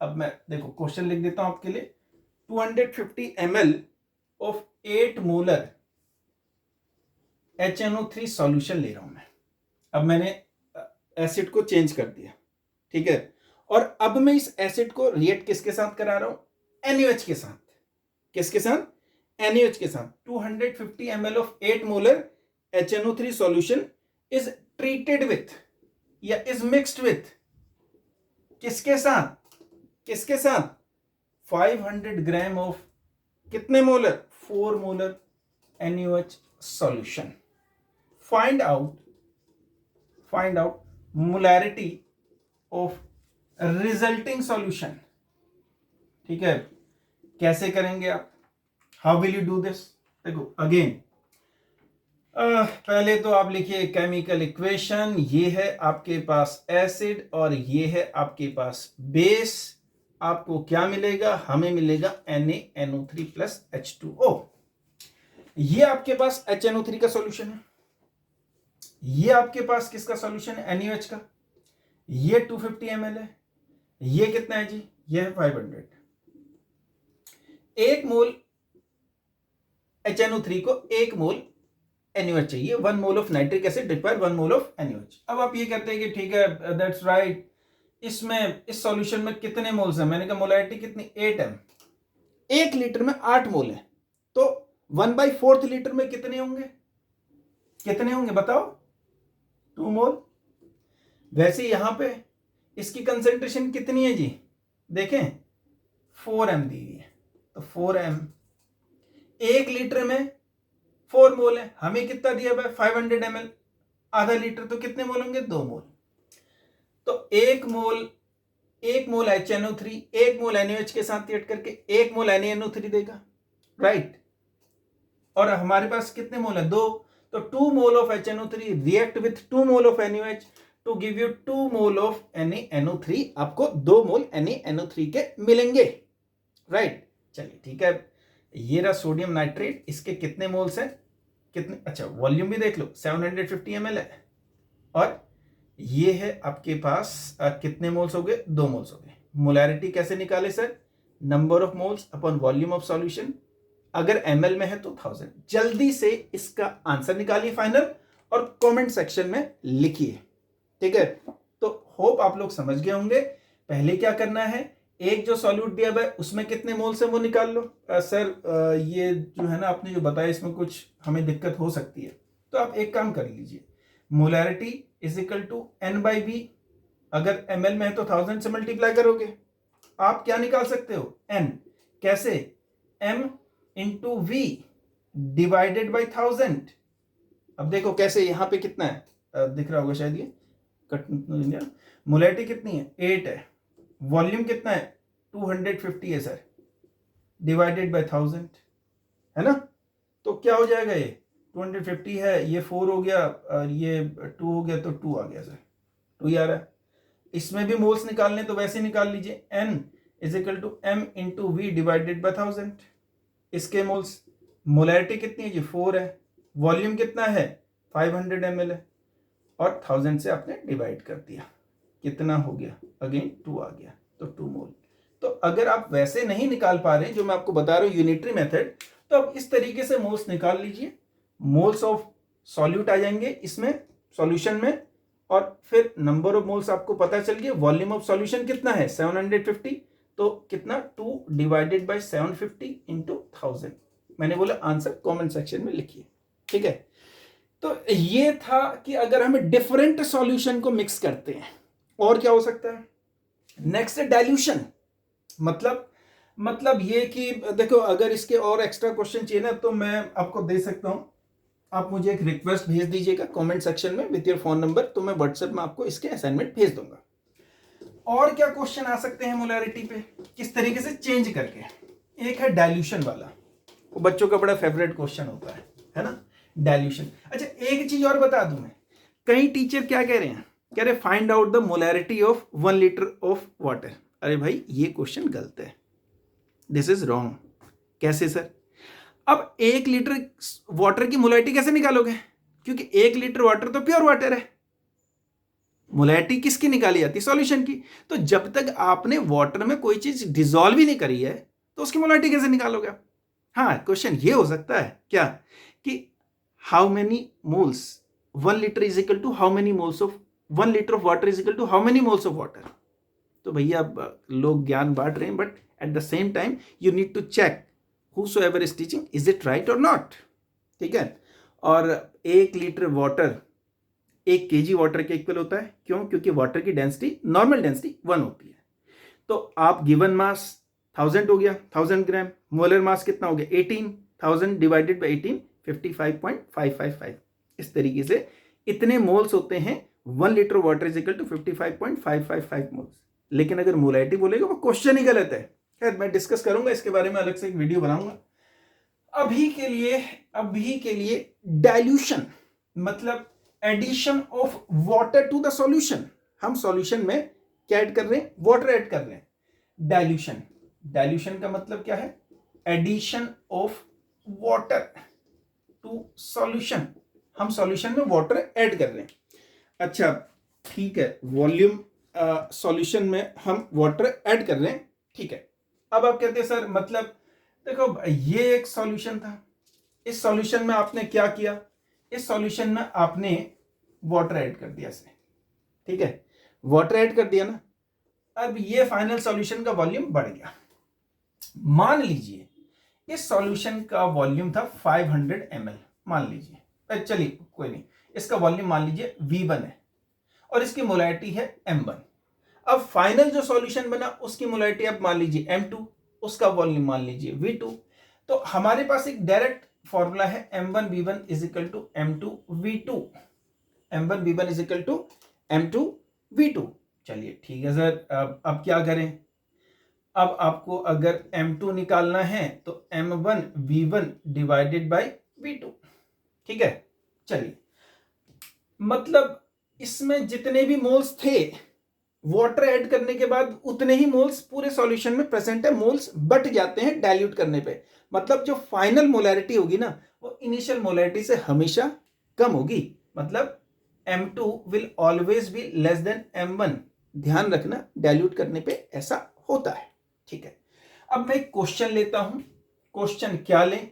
अब मैं देखो क्वेश्चन लिख देता हूं आपके लिए, 250 ml of 8 molar HNO3 solution ले रहा हूं मैं। अब मैंने एसिड को चेंज कर दिया, ठीक है, और अब मैं इस एसिड को रिएक्ट किसके साथ करा रहा हूं, NaOH के साथ। किसके साथ, NaOH के साथ। 250 ml of 8 molar HNO3 solution is treated with या इज मिक्स्ड विथ किसके साथ 500 ग्राम ऑफ कितने molar 4 molar NaOH solution. Find out molarity of resulting solution. ठीक है, कैसे करेंगे आप? How will you do this? देखो अगेन पहले तो आप लिखिए केमिकल इक्वेशन. ये है आपके पास एसिड और ये है आपके पास बेस. आपको क्या मिलेगा? हमें मिलेगा NaNO3 प्लस H2O. ये आपके पास HNO3 का सॉल्यूशन है. ये आपके पास किसका सॉल्यूशन है? NaOH का. ये 250 ml है. ये कितना है जी? ये है 500. 1 मोल HNO3 को 1 मोल NaOH चाहिए. 1 mole of nitric acid require 1 mole of NaOH. अब आप ये कहते हैं कि ठीक है, दैट्स राइट, इसमें इस सॉल्यूशन में कितने मोल्स हैं? मैंने कहा मोलैरिटी कितनी? 8m. 1 लीटर में 8 मोल है, तो 1/4 लीटर में कितने होंगे बताओ? 2 मोल. वैसे यहां पे इसकी कंसेंट्रेशन कितनी है जी? देखें 4m दी हुई है, तो 4m 1 लीटर में 4 मोल है. हमें कितना दिया भाई? 500 ml. आधा लीटर तो कितने मोल होंगे? 2 मोल. तो 1 मोल HNO3 1 मोल NaOH के साथ रिएक्ट करके 1 मोल NaNO3 देगा, राइट? और हमारे पास कितने मोल है? 2. तो 2 mole of HNO3 react with 2 mole of NaOH to give you 2 mole of NaNO3. आपको 2 मोल NaNO3 के मिलेंगे, राइट? चलिए ठीक है. ये रहा सोडियम नाइट्रेट. इसके कितने मोल्स हैं? कितने? अच्छा, वॉल्यूम भी देख लो, 750 ml है. और ये है आपके पास कितने मोल्स हो गए? 2 मोल्स हो गए. मोलैरिटी कैसे निकाले sir? Number of moles upon volume of solution. अगर ml में है तो 1000. जल्दी से इसका आंसर निकालिए फाइनल और कमेंट सेक्शन में लिखिए. ठीक है, तो होप आप लोग समझ गए होंगे. पहले क्या करना है, एक जो सॉल्यूट दिया हुआ है उसमें कितने मोल्स है वो निकाल लो. सर ये जो है ना आपने जो बताया इसमें कुछ हमें दिक्कत हो सकती है, तो आप एक काम कर लीजिए. Molarity is equal to N/V. अगर ml में है तो 1000 से मल्टीप्लाई करोगे. आप क्या निकाल सकते हो? N. कैसे? M into V divided by 1000. अब देखो कैसे, यहां पे कितना है दिख रहा होगा शायद. ये कट मोलैरिटी कितनी है? 8 है. वॉल्यूम कितना है? 250 है सर, डिवाइडेड बाय 1000 है ना. तो क्या हो जाएगा? ये 250 है, ये 4 हो गया और ये 2 हो गया, तो 2 आ गया सर. 2 ही आ रहा है. इसमें भी मोल्स निकालने तो वैसे निकाल लीजिए. N is equal to M into V divided by 1000. इसके मोल्स मोलैरिटी कितनी है जी? 4 है. वॉल्यूम कितना है? 500 ml है. और 1000 से आपने डिवाइड कर दिया. कितना हो गया? अगेन 2 आ गया, तो 2 मोल. तो अगर आप वैसे नहीं निकाल पा रहे हैं जो मैं आपको बता रहा हूं यूनिटरी मेथड, तो आप इस तरीके से मोल्स निकाल लीजिए. मोल्स ऑफ सॉल्यूट आ जाएंगे इसमें सॉल्यूशन में, और फिर नंबर ऑफ मोल्स आपको पता चल गया. वॉल्यूम ऑफ सॉल्यूशन कितना है? 750. तो कितना? 2 डिवाइडेड बाय 750 इंटू 1000. मैंने बोला आंसर कमेंट सेक्शन में लिखिए. ठीक है, तो ये था कि अगर हमें डिफरेंट सॉल्यूशन को मिक्स करते हैं और क्या हो सकता है. नेक्स्ट है डाइल्यूशन. मतलब ये कि देखो अगर इसके और एक्स्ट्रा क्वेश्चन चाहिए ना तो मैं आपको दे सकता हूं. आप मुझे एक रिक्वेस्ट भेज दीजिएगा कमेंट सेक्शन में विद योर फोन नंबर, तो मैं व्हाट्सएप में आपको इसके असाइनमेंट भेज दूंगा. और क्या क्वेश्चन आ सकते हैं मोलैरिटी पे किस तरीके से चेंज करके? एक है डाइल्यूशन वाला, वो बच्चों का बड़ा फेवरेट क्वेश्चन होता है ना, डाइल्यूशन. अच्छा, एक चीज और बता दूं मैं. कई टीचर क्या कह रहे हैं? कह रहे find out the molarity of 1 litre of water. अरे भाई ये क्वेश्चन गलत है. This is wrong. कैसे सर? अब 1 लीटर वाटर की मोलैरिटी कैसे निकालोगे? क्योंकि 1 लीटर वाटर तो प्योर वाटर है. मोलैरिटी किसकी निकाली जाती है? सॉल्यूशन की. तो जब तक आपने वाटर में कोई चीज डिसॉल्व ही नहीं करी है तो उसकी मोलैरिटी कैसे निकालोगे आप? हाँ, क्वेश्चन ये हो सकता है क्या कि how many moles 1 litre is equal to how many moles of 1 litre of water is equal to how many moles of water. तो भैया अब लोग ज्ञान बांट रहे हैं, but at the same time you need to check whosoever is teaching is it right or not. ठीक है, और 1 लीटर वाटर 1 kg वाटर के इक्वल होता है। क्यों? क्योंकि वाटर की डेंसिटी, नॉर्मल डेंसिटी 1 होती है। तो आप गिवन मास 1000 हो गया, 1000 ग्राम। मोलर मास कितना हो गया? 18,000 डिवाइडेड बाई 18, 55.555। इस तरीके से इतने मोल्स होते हैं। 1 litre water is equal to 55.555 moles. लेकिन अगर मोलैरिटी बोलेगा वो क्वेश्चन ही गलत है। खैर मैं डिस्कस करूंगा इसके बारे में, अलग से एक वीडियो बनाऊंगा। अभी के लिए डाइल्यूशन मतलब addition of water to the solution. हम सॉल्यूशन में क्या ऐड कर रहे हैं? वाटर ऐड कर रहे हैं। डाइल्यूशन का मतलब क्या है? Addition of water to solution. हम सॉल्यूशन में वाटर ऐड कर रहे हैं। अच्छा ठीक है, वॉल्यूम सॉल्यूशन में हम वाटर ऐड कर रहे हैं, ठीक है। अब आप कहते हैं सर मतलब देखो ये एक सॉल्यूशन था, इस सॉल्यूशन में आपने क्या किया? इस सॉल्यूशन में आपने वाटर ऐड कर दिया इसमें, ठीक है, वाटर ऐड कर दिया ना। अब ये फाइनल सॉल्यूशन का वॉल्यूम बढ़ गया। मान लीजिए इस सॉल्यूशन का वॉल्यूम था 500 ml, मान लीजिए, चलिए कोई नहीं, इसका वॉल्यूम मान लीजिए V1 है और इसकी मोलैरिटी है M1। अब फाइनल जो सॉल्यूशन बना उसकी मोलैरिटी अब मान लीजिए M2, उसका वॉल्यूम मान लीजिए V2। तो हमारे पास एक डायरेक्ट फॉर्मूला है M1V1 is equal to M2V2। M1V1 is equal to M2V2। चलिए ठीक है सर, अब क्या करें? अब आपको अगर M2 निकालना है तो M1V1 डिवाइडेड बाई V2, ठीक है। चलिए मतलब इसमें जितने भी मोल्स थे वाटर ऐड करने के बाद उतने ही मोल्स पूरे सॉल्यूशन में प्रेजेंट है। मोल्स बट जाते हैं डाइल्यूट करने पे। मतलब जो फाइनल मोलैरिटी होगी ना वो इनिशियल मोलैरिटी से हमेशा कम होगी। मतलब M2 will always be less than M1। ध्यान रखना डाइल्यूट करने पे ऐसा होता है, ठीक है। अब मैं एक क्वेश्चन लेता हूं। क्वेश्चन क्या लें?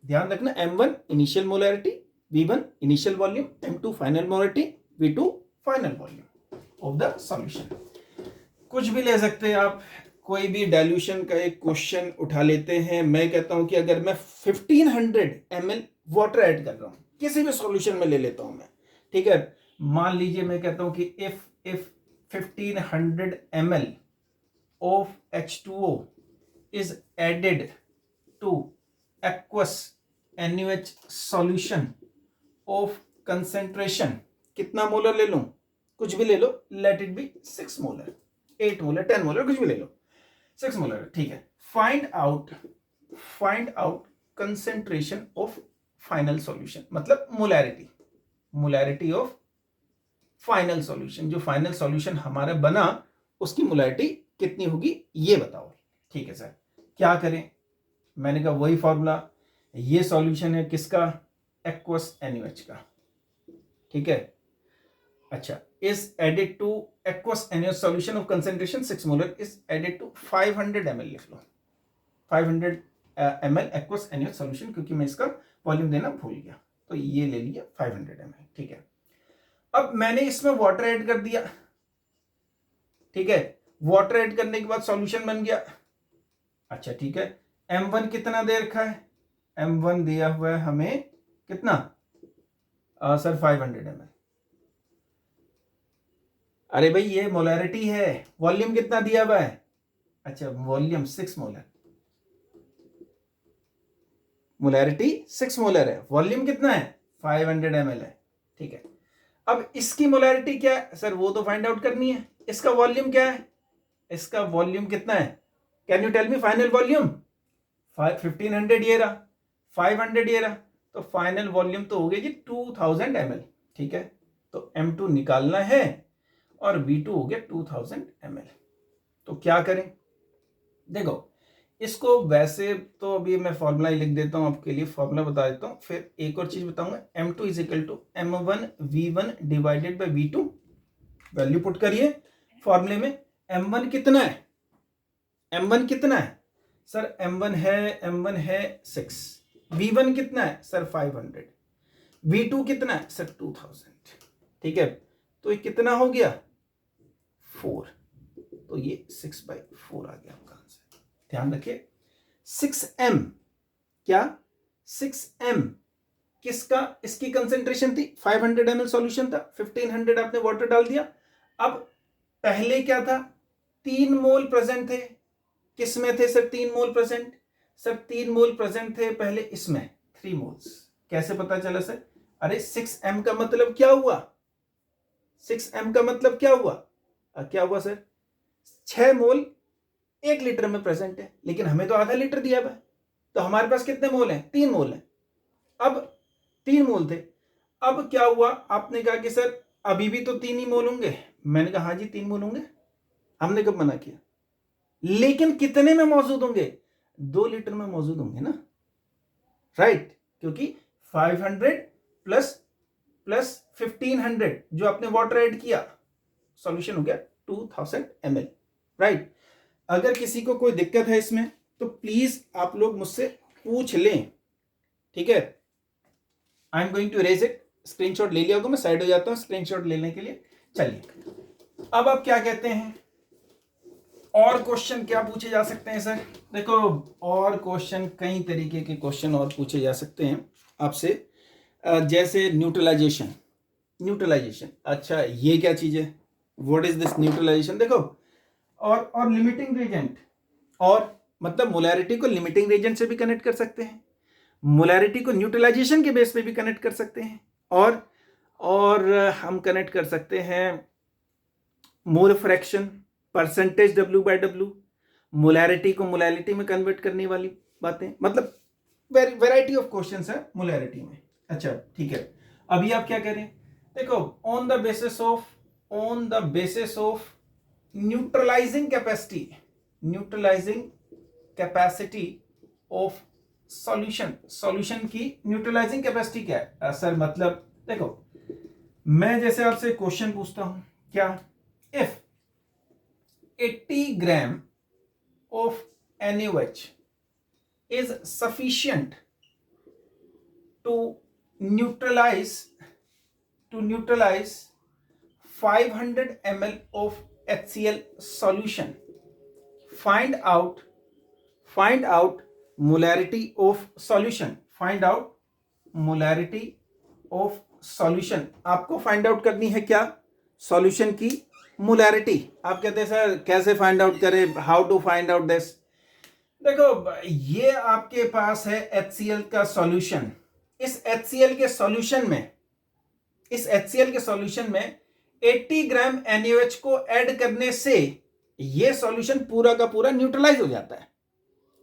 ध्यान रखना, M1 initial molarity, V1 initial volume, M2 final molarity, V2 final volume of the solution. कुछ भी ले सकते हैं आप, कोई भी डाइल्यूशन का एक क्वेश्चन उठा लेते हैं। मैं कहता हूं कि अगर मैं 1500 ml वाटर ऐड कर रहा हूं, किसी भी सॉल्यूशन में ले लेता हूं मैं, ठीक है। मान लीजिए मैं कहता हूं कि if 1500 ml of H2O is added to aqueous NaOH solution of concentration, कितना मोलर ले लूं? कुछ भी ले लो, let it be 6 molar, 8 molar, 10 molar, कुछ भी ले लो, 6 मोलर, ठीक है। Find out concentration of final solution, मतलब मोलैरिटी ऑफ फाइनल सॉल्यूशन। जो फाइनल सॉल्यूशन हमारा बना उसकी मोलैरिटी कितनी होगी ये बताओ, ठीक है सर। क्या करें? मैंने कहा वही फॉर्मूला, ये सॉल्यूशन है किसका? एक्वस NaOH का, ठीक है। अच्छा, is added to aqueous NaOH solution of concentration 6 molar is added to 500 ml, लिख लो 500 ml एक्वस NaOH सॉल्यूशन, क्योंकि मैं इसका वॉल्यूम देना भूल गया, तो ये ले लिया 500 ml, ठीक है। अब मैंने इसमें वाटर ऐड कर दिया, ठीक है। वाटर ऐड करने के बाद सॉल्यूशन बन गया। अच्छा ठीक है, M1 कितना दे रखा है? M1 दिया हुआ है हमें कितना सर? 500 ml। अरे भाई ये मोलैरिटी है, वॉल्यूम कितना दिया हुआ है? अच्छा वॉल्यूम 6 मोलर, मोलैरिटी 6 मोलर है, वॉल्यूम कितना है? 500 ml है, ठीक है। अब इसकी मोलैरिटी क्या है सर? वो तो फाइंड आउट करनी है। इसका वॉल्यूम क्या है? इसका वॉल्यूम कितना है? Can you tell me final volume? 1500 ये रहा, 500 ये रहा, तो फाइनल वॉल्यूम तो हो गया जी 2000 ml, ठीक है। तो M2 निकालना है और V2 हो गया 2000 ml। तो क्या करें? देखो इसको वैसे तो अभी मैं फॉर्मूला ही लिख देता हूं आपके लिए, फॉर्मूला बता देता हूं, फिर एक और चीज बताऊंगा। M2 is equal to M1V1 divided by V2। Value put करिए फॉर्मूले में। M1 कितना है? M1 कितना है सर? M1 है 6। V1 कितना है सर? 500। V2 कितना है सर? 2000, ठीक है। तो ये कितना हो गया? 4। तो ये 6/4 आ गया आपका आंसर। ध्यान रखिए 6m, क्या 6m किसका, इसकी कंसेंट्रेशन थी 500 ml सॉल्यूशन था, 1500 आपने वाटर डाल दिया। अब पहले क्या था, 3 मोल प्रेजेंट थे, किसमें थे सर 3 मोल प्रेजेंट, सर 3 मोल प्रेजेंट थे पहले इसमें 3 मोल्स। कैसे पता चला सर, अरे 6m का मतलब क्या हुआ, 6m का मतलब क्या हुआ, क्या हुआ सर, 6 मोल 1 लीटर में प्रेजेंट है, लेकिन हमें तो आधा लीटर दिया हुआ है, तो हमारे पास कितने मोल हैं, 3 मोल हैं। अब 3 मोल थे, अब क्या हुआ, आपने कहा कि सर अभी भी तो 3 ही मोल होंगे, मैंने कहा हाँ जी 3 मोल होंगे, हमने कब मना किया, लेकिन कितने में मौजूद होंगे, 2 लीटर में मौजूद होंगे ना, राइट, क्योंकि 500 प्लस 1500 जो आपने वाटर ऐड किया, सॉल्यूशन हो गया 2000 ml, राइट। अगर किसी को कोई दिक्कत है इसमें तो प्लीज आप लोग मुझसे पूछ लें, ठीक है। I am going to erase it, screenshot ले लिया होगा, मैं साइड हो जाता हूं स्क्रीनशॉट लेने के लिए। चलिए अब आप क्या कहते हैं, और क्वेश्चन क्या पूछे जा सकते हैं सर, देखो और क्वेश्चन कई तरीके के क्वेश्चन और पूछे जा सकते हैं आपसे, जैसे न्यूट्रलाइजेशन, अच्छा ये क्या चीज है, व्हाट इज दिस न्यूट्रलाइजेशन, देखो और लिमिटिंग रेजेंट, और मतलब मोलैरिटी को लिमिटिंग रेजेंट से भी कनेक्ट कर सकते हैं, मोलैरिटी को न्यूट्रलाइजेशन के बेस पे भी कनेक्ट कर सकते हैं, और हम कनेक्ट कर सकते हैं mole fraction, percentage W/W, molarity को मोलैलिटी में कन्वर्ट करने वाली बातें, मतलब वैरायटी ऑफ क्वेश्चंस है मोलैरिटी में। अच्छा ठीक है, अभी आप क्या करें, देखो on the basis of neutralising capacity of solution की न्यूट्रलाइजिंग कैपेसिटी क्या है सर, मतलब देखो मैं जैसे आपसे क्वेश्चन पूछता हूं, क्या, if 80 gram of NaOH is sufficient to neutralize 500 ml of HCl solution, find out molarity of solution, आपको फाइंड आउट करनी है क्या, सॉल्यूशन की मोलैरिटी। आप कहते हैं सर कैसे फाइंड आउट करें, how to find out this, देखो ये आपके पास है HCl का सॉल्यूशन, इस HCl के सॉल्यूशन में 80 ग्राम NaOH को ऐड करने से ये सॉल्यूशन पूरा का पूरा न्यूट्रलाइज हो जाता है।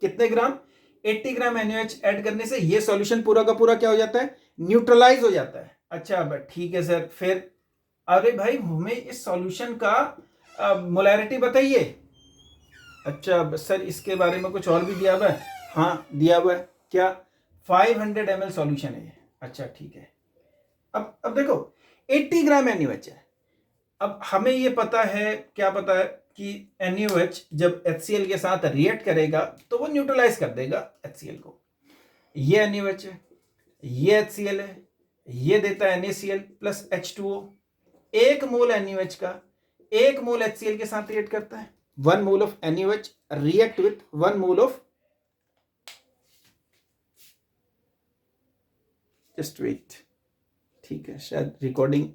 कितने ग्राम, 80 ग्राम NaOH ऐड करने से ये सॉल्यूशन पूरा का पूरा क्या हो जाता है, न्यूट्रलाइज हो जाता है। अच्छा ठीक है सर, फिर अरे भाई हमें इस सॉल्यूशन का मोलैरिटी बताइए। अच्छा सर इसके बारे में कुछ और भी दिया हुआ है, हाँ दिया हुआ है, क्या 500 ml सॉल्यूशन है। अच्छा ठीक है, अब देखो 80 ग्राम NaOH है, अब हमें ये पता है, क्या पता है कि NaOH जब HCl के साथ रिएक्ट करेगा तो वो न्यूट्रलाइज कर देगा HCl को। ये NaOH है, ये HCl है, ये देता है NaCl प्लस H2O। 1 मोल NaOH का 1 मोल HCl के साथ रिएक्ट करता है, 1 mole of NaOH react with 1 mole of, just wait, ठीक है शायद रिकॉर्डिंग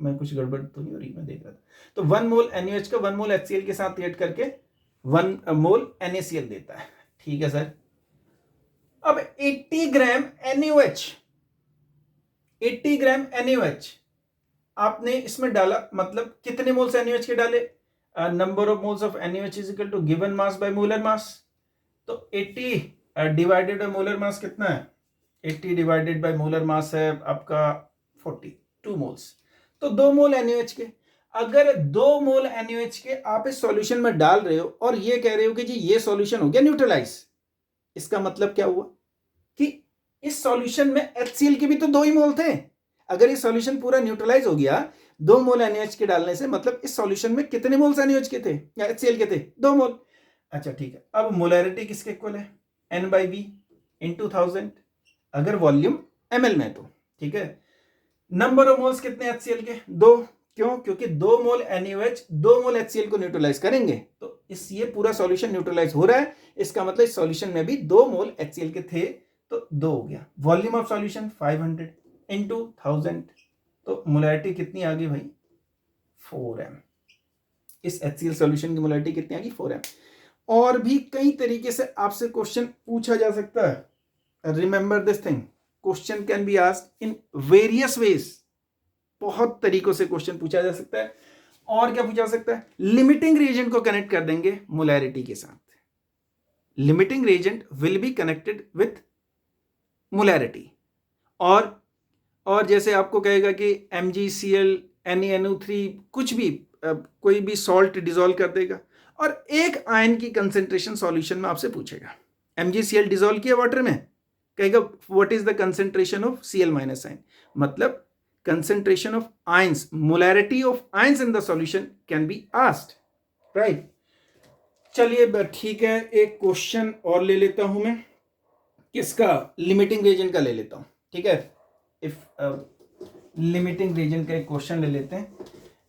में कुछ गड़बड़ तो नहीं हो रही, मैं देख रहा था। तो 1 मोल NaOH का 1 मोल HCl के साथ रिएक्ट करके 1 मोल NaCl देता है, ठीक है सर। अब 80 ग्राम NaOH आपने इसमें डाला, मतलब कितने मोल्स NaOH के डाले, number of moles of NaOH is equal to given mass by molar mass. तो 80 डिवाइडेड बाय मोलर मास कितना है, 80 डिवाइडेड बाय मोलर मास है आपका 42 मोल्स, तो 2 मोल NaOH के। अगर 2 मोल NaOH के आप इस सॉल्यूशन में डाल रहे हो और ये कह रहे हो कि जी ये सॉल्यूशन हो गया न्यूट्रलाइज, इसका मतलब क्या हुआ कि इस सॉल्यूशन में HCl के भी तो 2 ही मोल थे। अगर इस सॉल्यूशन पूरा न्यूट्रलाइज हो गया 2 मोल NaOH के डालने से, मतलब इस सॉल्यूशन में कितने मोल्स NaOH के थे या HCl के थे, 2 मोल। अच्छा ठीक है, अब मोलैरिटी किसके इक्वल है, N/V × 1000, अगर वॉल्यूम ml में तो ठीक है। नंबर ऑफ मोल्स कितने HCl के, 2, क्यों, क्योंकि 2 मोल NaOH 2 मोल HCl को न्यूट्रलाइज करेंगे, तो इस ये पूरा सॉल्यूशन न्यूट्रलाइज हो रहा है, इसका मतलब इस सॉल्यूशन में भी 2 मोल HCl के थे, तो 2 हो गया। वॉल्यूम ऑफ सॉल्यूशन 500 इंटू 1000, तो मोलैरिटी कितनी आ गई भाई 4m। इस HCl सॉल्यूशन की मोलैरिटी कितनी आ गई 4m। और भी कई तरीके से आपसे क्वेश्चन पूछा जा सकता है। Remember this thing, question can be asked in various ways. बहुत तरीकों से क्वेश्चन पूछा जा सकता है। और क्या पूछा जा सकता है, लिमिटिंग रीजन को कनेक्ट कर देंगे मोलैरिटी के साथ। Limiting reagent will be connected with molarity. और जैसे आपको कहेगा कि MgCl NeNO3 कुछ भी कोई भी सॉल्ट डिसॉल्व कर देगा, और एक आयन की कंसेंट्रेशन सॉल्यूशन में आपसे पूछेगा। MgCl डिसॉल्व किया वाटर में, कहेगा what is the concentration of Cl minus ion, मतलब concentration of ions, molarity of ions in the solution can be asked, right? चलिए ठीक है, एक क्वेश्चन और ले लेता हूं मैं, किसका, लिमिटिंग रीजन का ले लेता हूं, ठीक है। इफ लिमिटिंग रीजन का एक क्वेश्चन ले लेते हैं,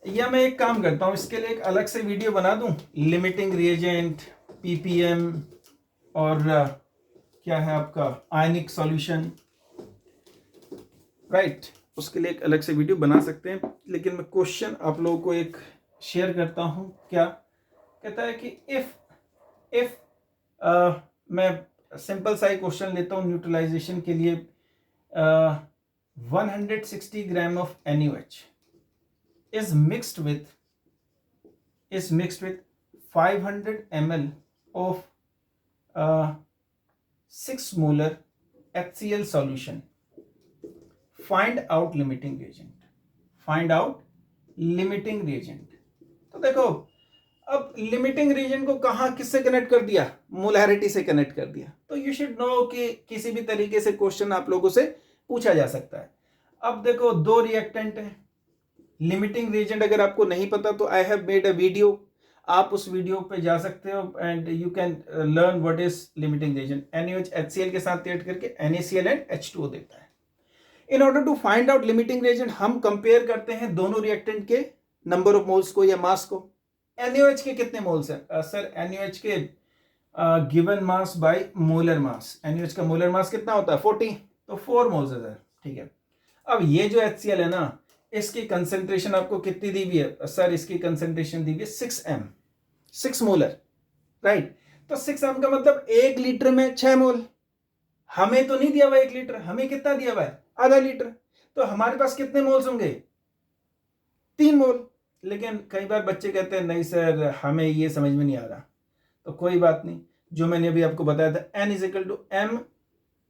या मैं एक काम करता हूं, इसके लिए एक अलग से वीडियो बना दूं, लिमिटिंग रिएजेंट, PPM और क्या है आपका आयनिक सॉल्यूशन, राइट। उसके लिए एक अलग से वीडियो बना सकते हैं, लेकिन मैं क्वेश्चन आप लोगों को एक शेयर करता हूं। क्या कहता है कि इफ मैं सिंपल सा क्वेश्चन लेता हूं न्यूट्रलाइजेशन के लिए, 160 gram of NaOH is mixed with 500 ml of 6 molar HCl solution. Find out limiting reagent. Find out limiting reagent. तो देखो, अब लिमिटिंग रीजन को कहां किससे कनेक्ट कर दिया, मोलैरिटी से कनेक्ट कर दिया। तो यू शुड नो कि किसी भी तरीके से क्वेश्चन आप लोगों से पूछा जा सकता है। अब देखो, 2 रिएक्टेंट है, लिमिटिंग रीजन अगर आपको नहीं पता तो I have made a video, आप उस वीडियो पे जा सकते हो and you can learn what is limiting reagent. NaOH HCl के साथ रिएक्ट करके NaCl एंड H2O देता है। In order to find out limiting reagent, हम कंपेयर करते हैं दोनों रिएक्टेंट के नंबर ऑफ मोल्स को या मास को। NaOH के कितने मोल्स हैं सर, NaOH के given mass by molar mass, NaOH का मोलर मास कितना होता है 40, तो 4 मोल्स है सर, ठीक है। अब ये जो HCl है ना, इसकी कंसेंट्रेशन आपको कितनी दी हुई है सर, इसकी कंसेंट्रेशन दी हुई है 6m, 6 मोलर, राइट। तो 6m का मतलब 1 लीटर में 6 मोल। हमें तो नहीं दिया हुआ 1 लीटर, हमें कितना दिया हुआ है आधा लीटर, तो हमारे पास कितने मोल्स होंगे 3 मोल। लेकिन कई बार बच्चे कहते हैं नहीं सर हमें ये समझ में नहीं आ रहा, तो कोई बात नहीं, जो मैंने अभी आपको बताया था N = M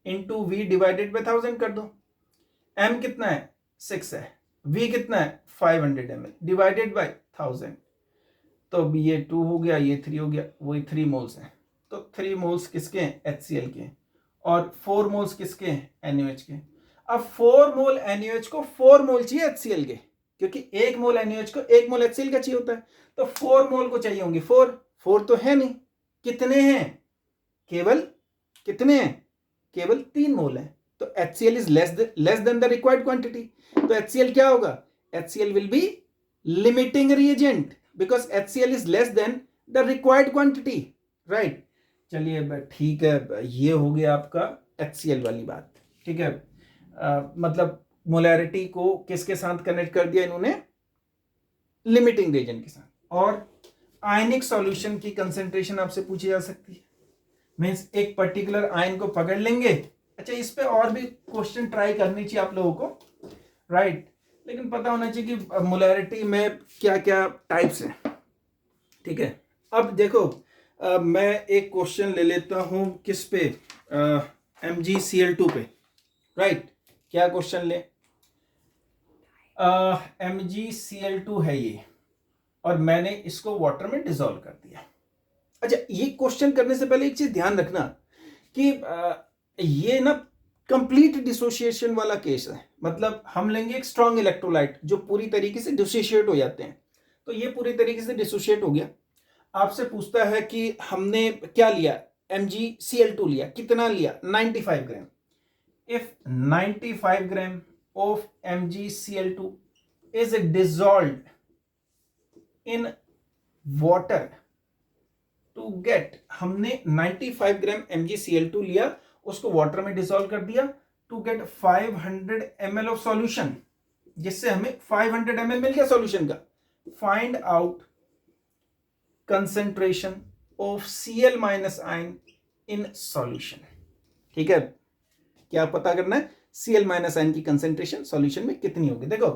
× V divided by 1000 कर दो। M कितना है 6 है, V कितना है 500 ml डिवाइडेड बाय 1000, तो अब ये 2 हो गया, ये 3 हो गया, वही 3 मोल्स हैं। तो 3 मोल्स किसके हैं HCl के, और 4 मोल्स किसके हैं NaOH के। अब 4 मोल NaOH को 4 मोल चाहिए HCl के, क्योंकि 1 मोल NaOH को 1 मोल HCl का चाहिए होता है, तो 4 मोल को चाहिए होंगे 4 तो है नहीं, कितने हैं केवल, कितने हैं केवल 3 मोल हैं, तो HCl is less than the required quantity. तो HCl क्या होगा, HCl will be limiting reagent because HCl is less than the required quantity, right. चलिए ठीक है, ये हो गया आपका HCl वाली बात, ठीक है। मतलब मोलैरिटी को किसके साथ कनेक्ट कर दिया इन्होंने, लिमिटिंग रीजन के साथ। और आयनिक सॉल्यूशन की कंसेंट्रेशन आपसे पूछी जा सकती है, मींस एक पर्टिकुलर आयन को पकड़ लेंगे। अच्छा, इस पे और भी क्वेश्चन ट्राई करनी चाहिए आप लोगों को, राइट, लेकिन पता होना चाहिए कि मोलैरिटी में क्या क्या टाइप्स हैं, ठीक है। अब देखो, मैं एक क्वेश्चन ले लेता हूं किस पे, MgCl2 पे, राइट। क्या क्वेश्चन ले, MgCl2 है ये, और मैंने इसको वाटर में डिसॉल्व कर दिया। अच्छा, ये क्वेश्चन करने से पहले एक चीज ध्यान रखना कि ये ना कंप्लीट डिसोसिएशन वाला केस है, मतलब हम लेंगे एक स्ट्रॉन्ग इलेक्ट्रोलाइट जो पूरी तरीके से डिसोशिएट हो जाते हैं, तो ये पूरी तरीके से डिसोशिएट हो गया। आपसे पूछता है कि हमने क्या लिया, MgCl2 लिया, कितना लिया 95 gram. If 95 gram of MgCl2 is dissolved in water to get, हमने 95 ग्राम MgCl2 लिया, उसको वाटर में डिसॉल्व कर दिया to get 500 ml of solution, जिससे हमें 500 ml मिल गया सॉल्यूशन का। Find out concentration of Cl minus ion in solution. ठीक है, क्या पता करना है? Cl माइनस आयन की कंसेंट्रेशन सॉल्यूशन में कितनी होगी। देखो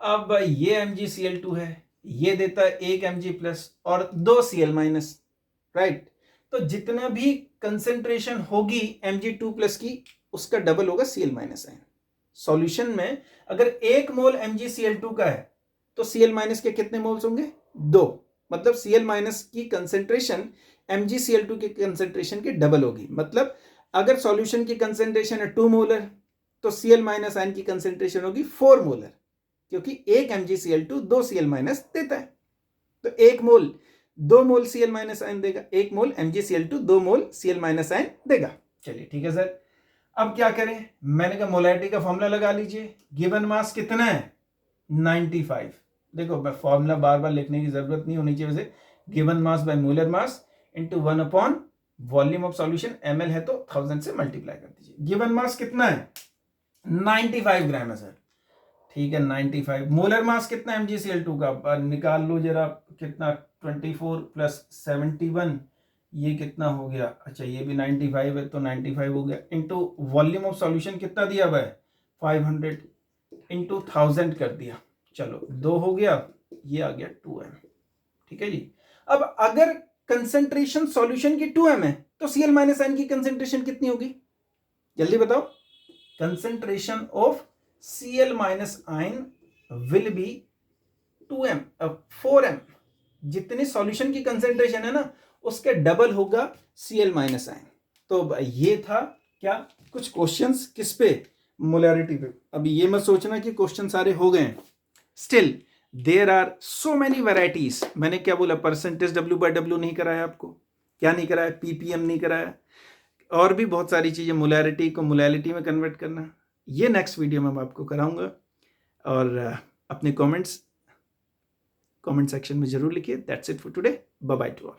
अब ये MgCl2 है, ये देता है 1 Mg प्लस और 2 Cl माइनस, राइट। तो जितना भी कंसेंट्रेशन होगी Mg2 प्लस की, उसका डबल होगा Cl माइनस आयन। सॉल्यूशन में अगर 1 मोल MgCl2 का है तो Cl माइनस के कितने मोल्स होंगे? 2। मतलब Cl माइनस की कंसेंट्रेशन MgCl2 के कंसेंट्रेशन के डबल होगी। मतलब अगर सॉल्यूशन की कंसेंट्रेशन है 2 मोलर तो Cl माइनस आयन की कंसेंट्रेशन होगी 4 मोलर, क्योंकि 1 MgCl2 2 Cl माइनस देता है। तो 1 मोल 2 मोल Cl माइनस आयन देगा, 1 मोल MgCl2 2 मोल Cl माइनस आयन देगा। चलिए ठीक है सर, अब क्या करें? मैंने कहा मोलैरिटी का फॉर्मूला लगा लीजिए। गिवन मास कितना है? 95। देखो मैं फॉर्मूला बार बार लिखने की जरूरत नहीं होनी चाहिए। वैसे given mass by molar mass into 1 upon volume of solution, ml है तो 1000 से मल्टीप्लाई कर दीजिए। गिवन मास कितना है? 95 ग्राम है सर। ठीक है 95। मोलर मास कितना MgCl2 का? निकाल लो जरा, कितना? 24 प्लस 71, ये कितना हो गया? अच्छा ये भी 95 है तो 95 हो गया, इंटू वॉल्यूम ऑफ सॉल्यूशन कितना दिया हुआ है? 500 इंटू 1000 कर दिया। चलो 2 हो गया, ये आ गया 2m। ठीक है जी। अब अगर कंसेंट्रेशन सॉल्यूशन की 2m है तो Cl माइनस आयन की कंसेंट्रेशन कितनी होगी? जल्दी बताओ। Concentration of Cl minus ion will be 2m 4m। जितनी सॉल्यूशन की कंसेंट्रेशन है ना, उसके डबल होगा Cl माइनस आयन। तो ये था क्या? कुछ क्वेश्चंस किस पे? मोलैरिटी पे। अब ये मत सोचना कि क्वेश्चन सारे हो गए। Still there are so many varieties. मैंने क्या बोला? परसेंटेज W/W नहीं कराया आपको। क्या नहीं कराया? ppm नहीं कराया। और भी बहुत सारी चीजें, मोलैरिटी को मोलैलिटी में कन्वर्ट करना, ये नेक्स्ट वीडियो में मैं आपको कराऊंगा। और अपने कमेंट सेक्शन में जरूर लिखिए। That's it for today. Bye bye to all.